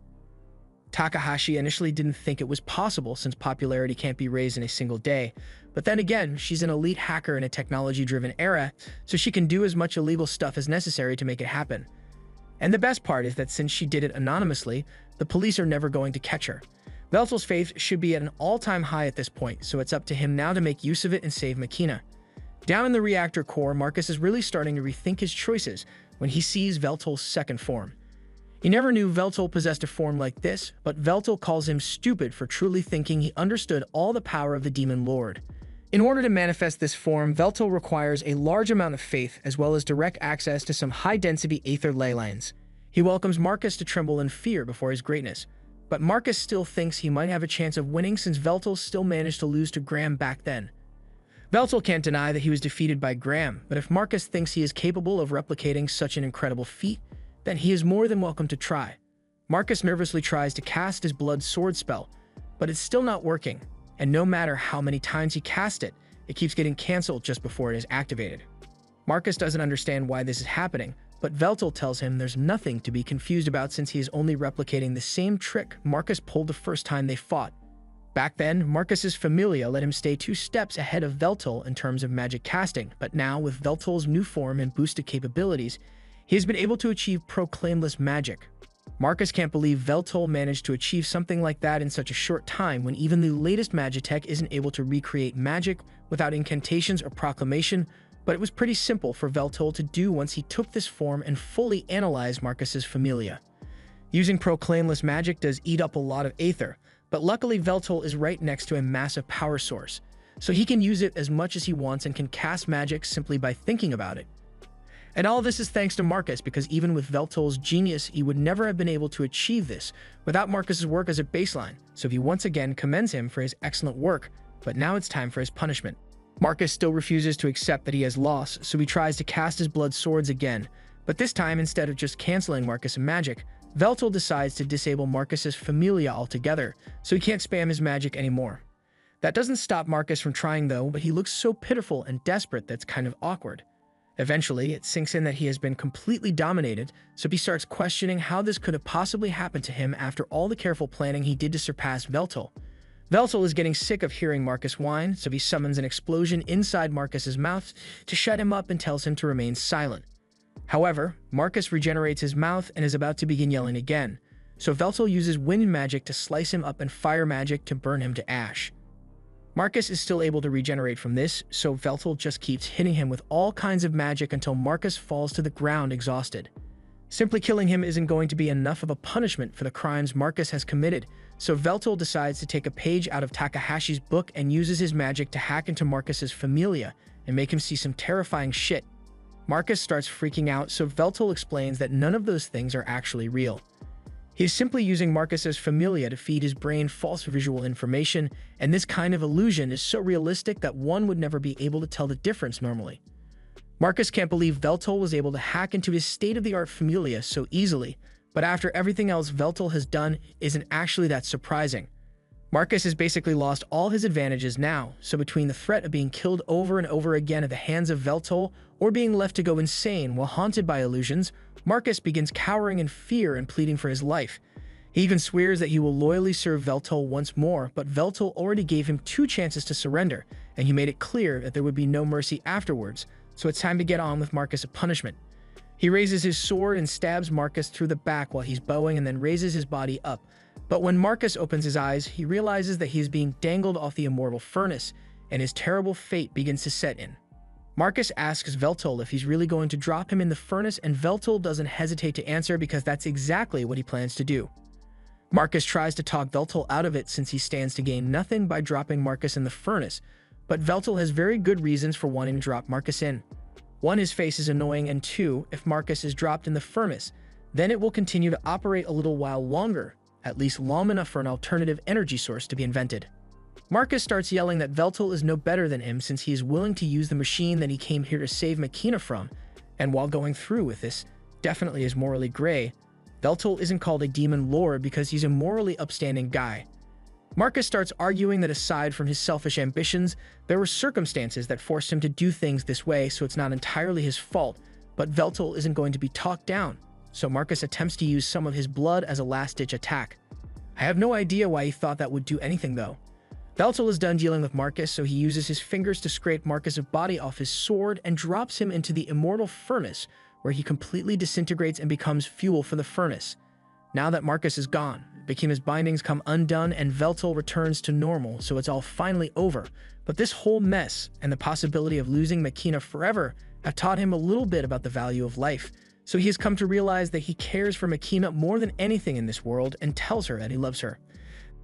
Takahashi initially didn't think it was possible since popularity can't be raised in a single day, but then again, she's an elite hacker in a technology-driven era, so she can do as much illegal stuff as necessary to make it happen. And the best part is that since she did it anonymously, the police are never going to catch her. Veltal's faith should be at an all-time high at this point, so it's up to him now to make use of it and save Makina. Down in the reactor core, Marcus is really starting to rethink his choices when he sees Veltal's second form. He never knew Veltal possessed a form like this, but Veltal calls him stupid for truly thinking he understood all the power of the Demon Lord. In order to manifest this form, Veltal requires a large amount of faith as well as direct access to some high-density aether ley lines. He welcomes Marcus to tremble in fear before his greatness, but Marcus still thinks he might have a chance of winning since Veltal still managed to lose to Graham back then. Veltal can't deny that he was defeated by Graham, but if Marcus thinks he is capable of replicating such an incredible feat, then he is more than welcome to try. Marcus nervously tries to cast his blood sword spell, but it's still not working, and no matter how many times he casts it, it keeps getting cancelled just before it is activated. Marcus doesn't understand why this is happening, but Veltal tells him there's nothing to be confused about since he is only replicating the same trick Marcus pulled the first time they fought. Back then, Marcus's Familia let him stay 2 steps ahead of Veltal in terms of magic casting, but now with Veltal's new form and boosted capabilities, he has been able to achieve proclaimless magic. Marcus can't believe Veltal managed to achieve something like that in such a short time when even the latest Magitech isn't able to recreate magic without incantations or proclamation, but it was pretty simple for Veltal to do once he took this form and fully analyzed Marcus's Familia. Using proclaimless magic does eat up a lot of aether, but luckily Veltal is right next to a massive power source, so he can use it as much as he wants and can cast magic simply by thinking about it. And all this is thanks to Marcus, because even with Veltal's genius, he would never have been able to achieve this without Marcus's work as a baseline, so he once again commends him for his excellent work, but now it's time for his punishment. Marcus still refuses to accept that he has lost, so he tries to cast his blood swords again, but this time instead of just canceling Marcus's magic, Veltal decides to disable Marcus's Familia altogether, so he can't spam his magic anymore. That doesn't stop Marcus from trying though, but he looks so pitiful and desperate that's kind of awkward. Eventually, it sinks in that he has been completely dominated, so he starts questioning how this could have possibly happened to him after all the careful planning he did to surpass Veltal. Veltal is getting sick of hearing Marcus whine, so he summons an explosion inside Marcus's mouth to shut him up and tells him to remain silent. However, Marcus regenerates his mouth and is about to begin yelling again, so Veltal uses wind magic to slice him up and fire magic to burn him to ash. Marcus is still able to regenerate from this, so Veltal just keeps hitting him with all kinds of magic until Marcus falls to the ground exhausted. Simply killing him isn't going to be enough of a punishment for the crimes Marcus has committed, so Veltal decides to take a page out of Takahashi's book and uses his magic to hack into Marcus's Familia and make him see some terrifying shit. Marcus starts freaking out, so Veltal explains that none of those things are actually real. He is simply using Marcus's familia to feed his brain false visual information, and this kind of illusion is so realistic that one would never be able to tell the difference normally. Marcus can't believe Veltol was able to hack into his state-of-the-art familia so easily, but after everything else Veltol has done isn't actually that surprising. Marcus has basically lost all his advantages now, so between the threat of being killed over and over again at the hands of Veltol or being left to go insane while haunted by illusions, Marcus begins cowering in fear and pleading for his life. He even swears that he will loyally serve Veltol once more, but Veltol already gave him 2 chances to surrender, and he made it clear that there would be no mercy afterwards, so it's time to get on with Marcus' punishment. He raises his sword and stabs Marcus through the back while he's bowing and then raises his body up. But when Marcus opens his eyes, he realizes that he is being dangled off the immortal furnace, and his terrible fate begins to set in. Marcus asks Veltol if he's really going to drop him in the furnace, and Veltol doesn't hesitate to answer because that's exactly what he plans to do. Marcus tries to talk Veltol out of it since he stands to gain nothing by dropping Marcus in the furnace, but Veltol has very good reasons for wanting to drop Marcus in. 1, his face is annoying, and 2, if Marcus is dropped in the furnace, then it will continue to operate a little while longer, at least long enough for an alternative energy source to be invented. Marcus starts yelling that Veltol is no better than him since he is willing to use the machine that he came here to save Machina from, and while going through with this definitely is morally gray, Veltol isn't called a demon lord because he's a morally upstanding guy. Marcus starts arguing that aside from his selfish ambitions, there were circumstances that forced him to do things this way, so it's not entirely his fault, but Veltol isn't going to be talked down, so Marcus attempts to use some of his blood as a last-ditch attack. I have no idea why he thought that would do anything though. Veltol is done dealing with Marcus, so he uses his fingers to scrape Marcus' body off his sword and drops him into the immortal furnace, where he completely disintegrates and becomes fuel for the furnace. Now that Marcus is gone, Machina's bindings come undone and Veltol returns to normal, so it's all finally over. But this whole mess and the possibility of losing Machina forever have taught him a little bit about the value of life, so he has come to realize that he cares for Machina more than anything in this world and tells her that he loves her.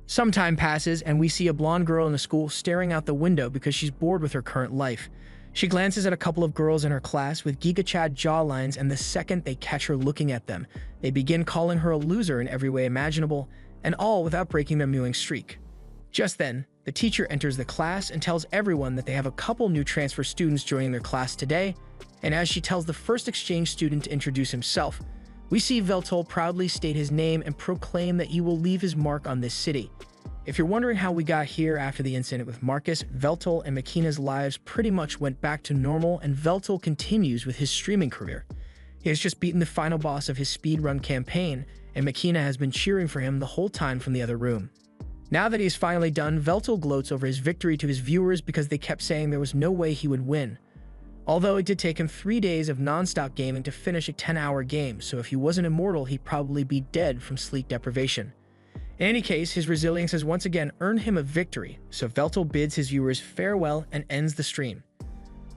Some time passes, and we see a blonde girl in the school staring out the window because she's bored with her current life. She glances at a couple of girls in her class with Giga Chad jawlines, and the second they catch her looking at them, they begin calling her a loser in every way imaginable, and all without breaking their mewing streak. Just then, the teacher enters the class and tells everyone that they have a couple new transfer students joining their class today, and as she tells the first exchange student to introduce himself, we see Veltol proudly state his name and proclaim that he will leave his mark on this city. If you're wondering how we got here after the incident with Marcus, Veltol and Machina's lives pretty much went back to normal, and Veltol continues with his streaming career. He has just beaten the final boss of his speedrun campaign, and Machina has been cheering for him the whole time from the other room. Now that he's finally done, Veltol gloats over his victory to his viewers because they kept saying there was no way he would win. Although it did take him 3 days of non-stop gaming to finish a 10-hour game, so if he wasn't immortal, he'd probably be dead from sleep deprivation. In any case, his resilience has once again earned him a victory, so Veltol bids his viewers farewell and ends the stream.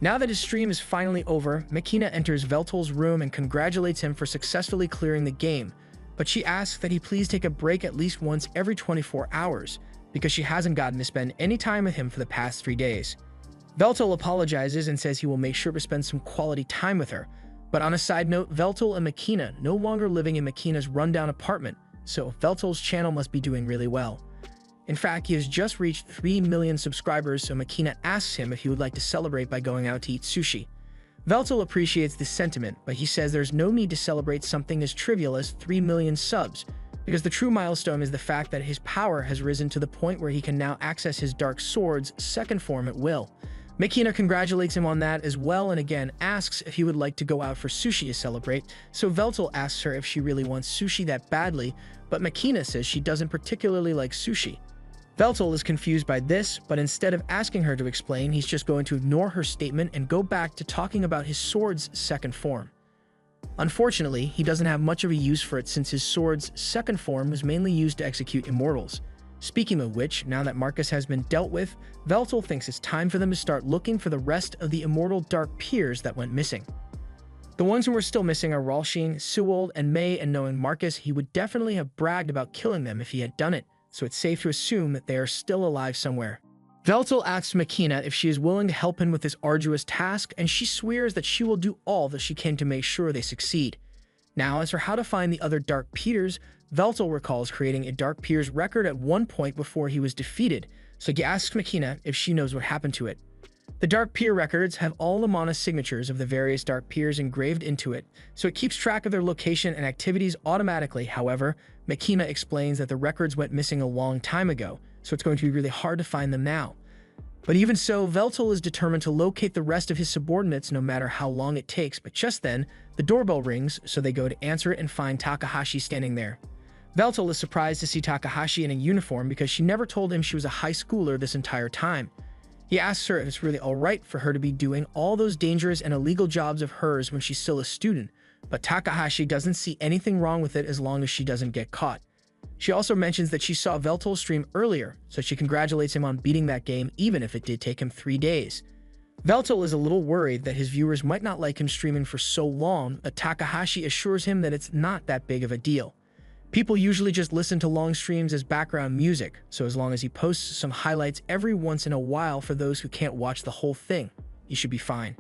Now that his stream is finally over, Machina enters Veltol's room and congratulates him for successfully clearing the game, but she asks that he please take a break at least once every 24 hours, because she hasn't gotten to spend any time with him for the past 3 days. Veltol apologizes and says he will make sure to spend some quality time with her, but on a side note, Veltol and Machina no longer living in Machina's rundown apartment, so Veltol's channel must be doing really well. In fact, he has just reached 3 million subscribers, so Machina asks him if he would like to celebrate by going out to eat sushi. Veltol appreciates this sentiment, but he says there's no need to celebrate something as trivial as 3 million subs, because the true milestone is the fact that his power has risen to the point where he can now access his Dark Sword's second form at will. Machina congratulates him on that as well and again asks if he would like to go out for sushi to celebrate, so Veltol asks her if she really wants sushi that badly, but Machina says she doesn't particularly like sushi. Veltol is confused by this, but instead of asking her to explain, he's just going to ignore her statement and go back to talking about his sword's second form. Unfortunately, he doesn't have much of a use for it since his sword's second form was mainly used to execute immortals. Speaking of which, now that Marcus has been dealt with, Veltol thinks it's time for them to start looking for the rest of the immortal Dark Peers that went missing. The ones who are still missing are Ralsheen, Sewald, and May, and knowing Marcus, he would definitely have bragged about killing them if he had done it, so it's safe to assume that they are still alive somewhere. Veltol asks Machina if she is willing to help him with this arduous task, and she swears that she will do all that she can to make sure they succeed. Now, as for how to find the other Dark Peters, Veltal recalls creating a Dark Peers record at one point before he was defeated, so he asks Makina if she knows what happened to it. The Dark Peer records have all the mana signatures of the various Dark Peers engraved into it, so it keeps track of their location and activities automatically. However, Makina explains that the records went missing a long time ago, so it's going to be really hard to find them now. But even so, Veltal is determined to locate the rest of his subordinates no matter how long it takes. But just then, the doorbell rings, so they go to answer it and find Takahashi standing there. Veltal is surprised to see Takahashi in a uniform because she never told him she was a high schooler this entire time. He asks her if it's really alright for her to be doing all those dangerous and illegal jobs of hers when she's still a student, but Takahashi doesn't see anything wrong with it as long as she doesn't get caught. She also mentions that she saw Veltal's stream earlier, so she congratulates him on beating that game even if it did take him 3 days. Veltal is a little worried that his viewers might not like him streaming for so long, but Takahashi assures him that it's not that big of a deal. People usually just listen to long streams as background music, so as long as he posts some highlights every once in a while for those who can't watch the whole thing, he should be fine.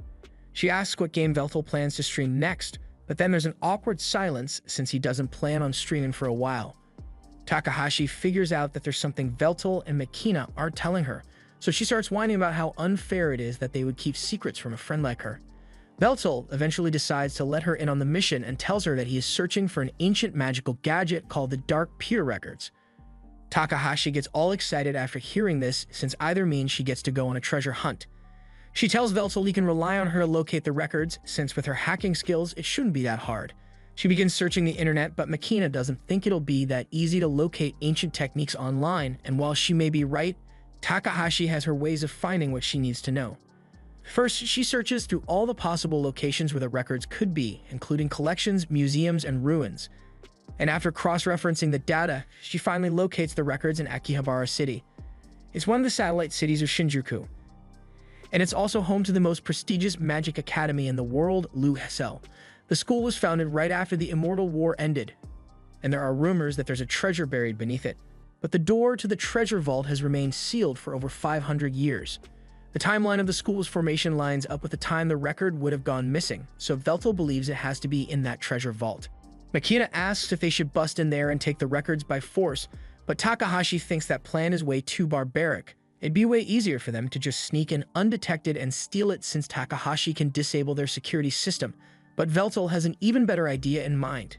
She asks what game Veltal plans to stream next, but then there's an awkward silence since he doesn't plan on streaming for a while. Takahashi figures out that there's something Veltal and Makina aren't telling her, so she starts whining about how unfair it is that they would keep secrets from a friend like her. Veltal eventually decides to let her in on the mission and tells her that he is searching for an ancient magical gadget called the Dark Peer Records. Takahashi gets all excited after hearing this, since either means she gets to go on a treasure hunt. She tells Veltal he can rely on her to locate the records, since with her hacking skills, it shouldn't be that hard. She begins searching the internet, but Makina doesn't think it'll be that easy to locate ancient techniques online, and while she may be right, Takahashi has her ways of finding what she needs to know. First, she searches through all the possible locations where the records could be, including collections, museums, and ruins. And after cross-referencing the data, she finally locates the records in Akihabara City. It's one of the satellite cities of Shinjuku, and it's also home to the most prestigious magic academy in the world, Lu Hesel. The school was founded right after the Immortal War ended, and there are rumors that there's a treasure buried beneath it. But the door to the treasure vault has remained sealed for over 500 years. The timeline of the school's formation lines up with the time the record would have gone missing, so Veltal believes it has to be in that treasure vault. Makina asks if they should bust in there and take the records by force, but Takahashi thinks that plan is way too barbaric. It'd be way easier for them to just sneak in undetected and steal it since Takahashi can disable their security system. But Veltal has an even better idea in mind.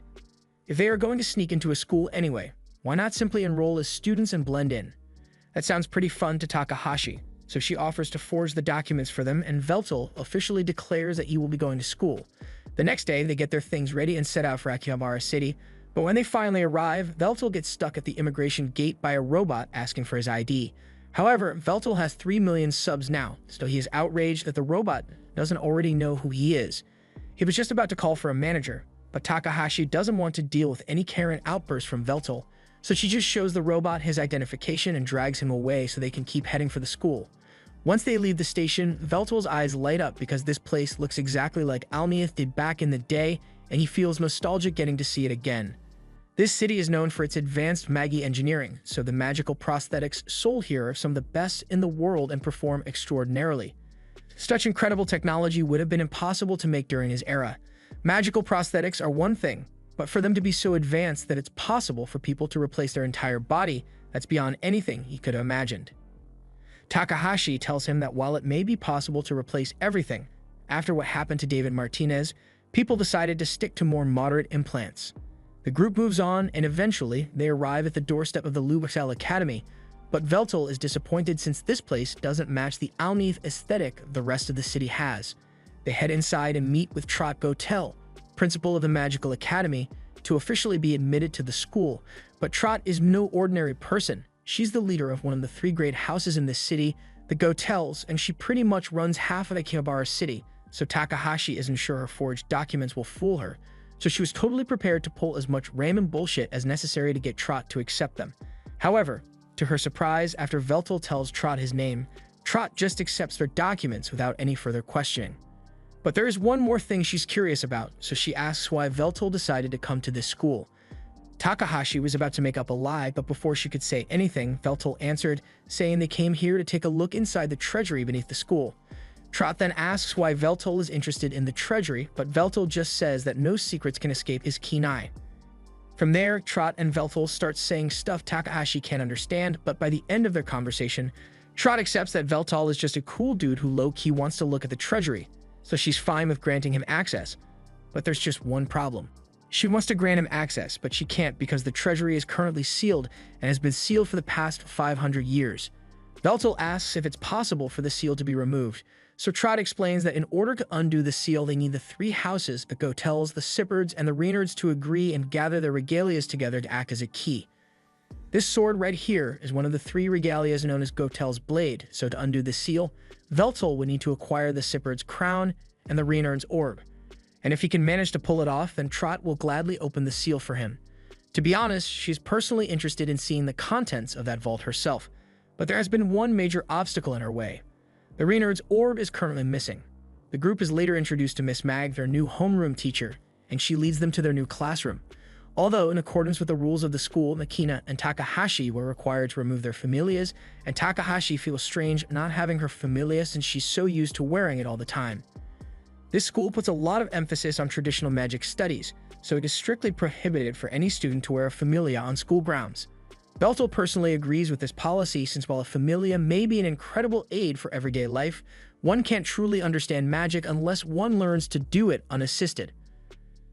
If they are going to sneak into a school anyway, why not simply enroll as students and blend in? That sounds pretty fun to Takahashi, so she offers to forge the documents for them, and Veltal officially declares that he will be going to school. The next day, they get their things ready and set out for Akihabara City, but when they finally arrive, Veltal gets stuck at the immigration gate by a robot asking for his ID. However, Veltal has 3 million subs now, so he is outraged that the robot doesn't already know who he is. He was just about to call for a manager, but Takahashi doesn't want to deal with any Karen outbursts from Veltal, so she just shows the robot his identification and drags him away so they can keep heading for the school. Once they leave the station, Veltal's eyes light up because this place looks exactly like Almeath did back in the day, and he feels nostalgic getting to see it again. This city is known for its advanced Magi engineering, so the magical prosthetics sold here are some of the best in the world and perform extraordinarily. Such incredible technology would have been impossible to make during his era. Magical prosthetics are one thing, but for them to be so advanced that it's possible for people to replace their entire body, that's beyond anything he could have imagined. Takahashi tells him that while it may be possible to replace everything, after what happened to David Martinez, people decided to stick to more moderate implants. The group moves on, and eventually, they arrive at the doorstep of the Lu Hesel Academy, but Veltal is disappointed since this place doesn't match the Almeath aesthetic the rest of the city has. They head inside and meet with Trot Gotel, principal of the Magical Academy, to officially be admitted to the school, but Trot is no ordinary person. She's the leader of one of the 3 great houses in this city, the Gotels, and she pretty much runs half of Akihabara City, so Takahashi isn't sure her forged documents will fool her, so she was totally prepared to pull as much random bullshit as necessary to get Trot to accept them. However, to her surprise, after Veltal tells Trot his name, Trot just accepts their documents without any further questioning. But there is one more thing she's curious about, so she asks why Veltal decided to come to this school. Takahashi was about to make up a lie, but before she could say anything, Veltal answered, saying they came here to take a look inside the treasury beneath the school. Trot then asks why Veltal is interested in the treasury, but Veltal just says that no secrets can escape his keen eye. From there, Trot and Veltal start saying stuff Takahashi can't understand, but by the end of their conversation, Trot accepts that Veltal is just a cool dude who low-key wants to look at the treasury, so she's fine with granting him access. But there's just one problem. She wants to grant him access, but she can't because the treasury is currently sealed and has been sealed for the past 500 years. Veltal asks if it's possible for the seal to be removed, so Trot explains that in order to undo the seal, they need the three houses, the Gotels, the Sippards, and the Reynards to agree and gather their regalias together to act as a key. This sword right here is one of the three regalias known as Gotel's Blade, so to undo the seal, Veltal would need to acquire the Sippard's crown and the Reynard's orb. And if he can manage to pull it off, then Trot will gladly open the seal for him. To be honest, she's personally interested in seeing the contents of that vault herself, but there has been one major obstacle in her way. The Reynard's orb is currently missing. The group is later introduced to Miss Mag, their new homeroom teacher, and she leads them to their new classroom. Although, in accordance with the rules of the school, Makina and Takahashi were required to remove their familias, and Takahashi feels strange not having her familia since she's so used to wearing it all the time. This school puts a lot of emphasis on traditional magic studies, so it is strictly prohibited for any student to wear a familia on school grounds. Veltal personally agrees with this policy since while a familia may be an incredible aid for everyday life, one can't truly understand magic unless one learns to do it unassisted.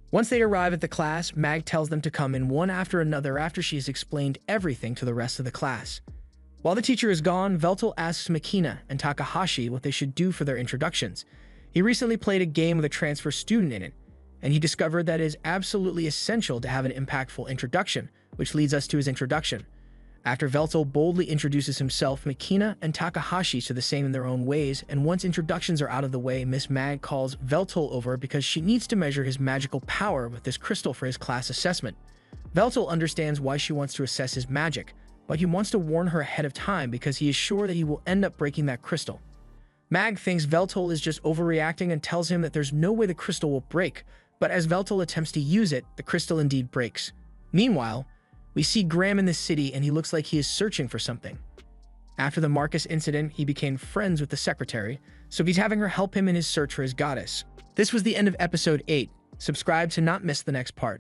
Once they arrive at the class, Mag tells them to come in one after another after she has explained everything to the rest of the class. While the teacher is gone, Veltal asks Makina and Takahashi what they should do for their introductions. He recently played a game with a transfer student in it, and he discovered that it is absolutely essential to have an impactful introduction, which leads us to his introduction. After Veltal boldly introduces himself, Makina and Takahashi do the same in their own ways, and once introductions are out of the way, Miss Mag calls Veltal over because she needs to measure his magical power with this crystal for his class assessment. Veltal understands why she wants to assess his magic, but he wants to warn her ahead of time because he is sure that he will end up breaking that crystal. Mag thinks Veltal is just overreacting and tells him that there's no way the crystal will break, but as Veltal attempts to use it, the crystal indeed breaks. Meanwhile, we see Graham in the city and he looks like he is searching for something. After the Marcus incident, he became friends with the secretary, so he's having her help him in his search for his goddess. This was the end of episode 8. Subscribe to not miss the next part.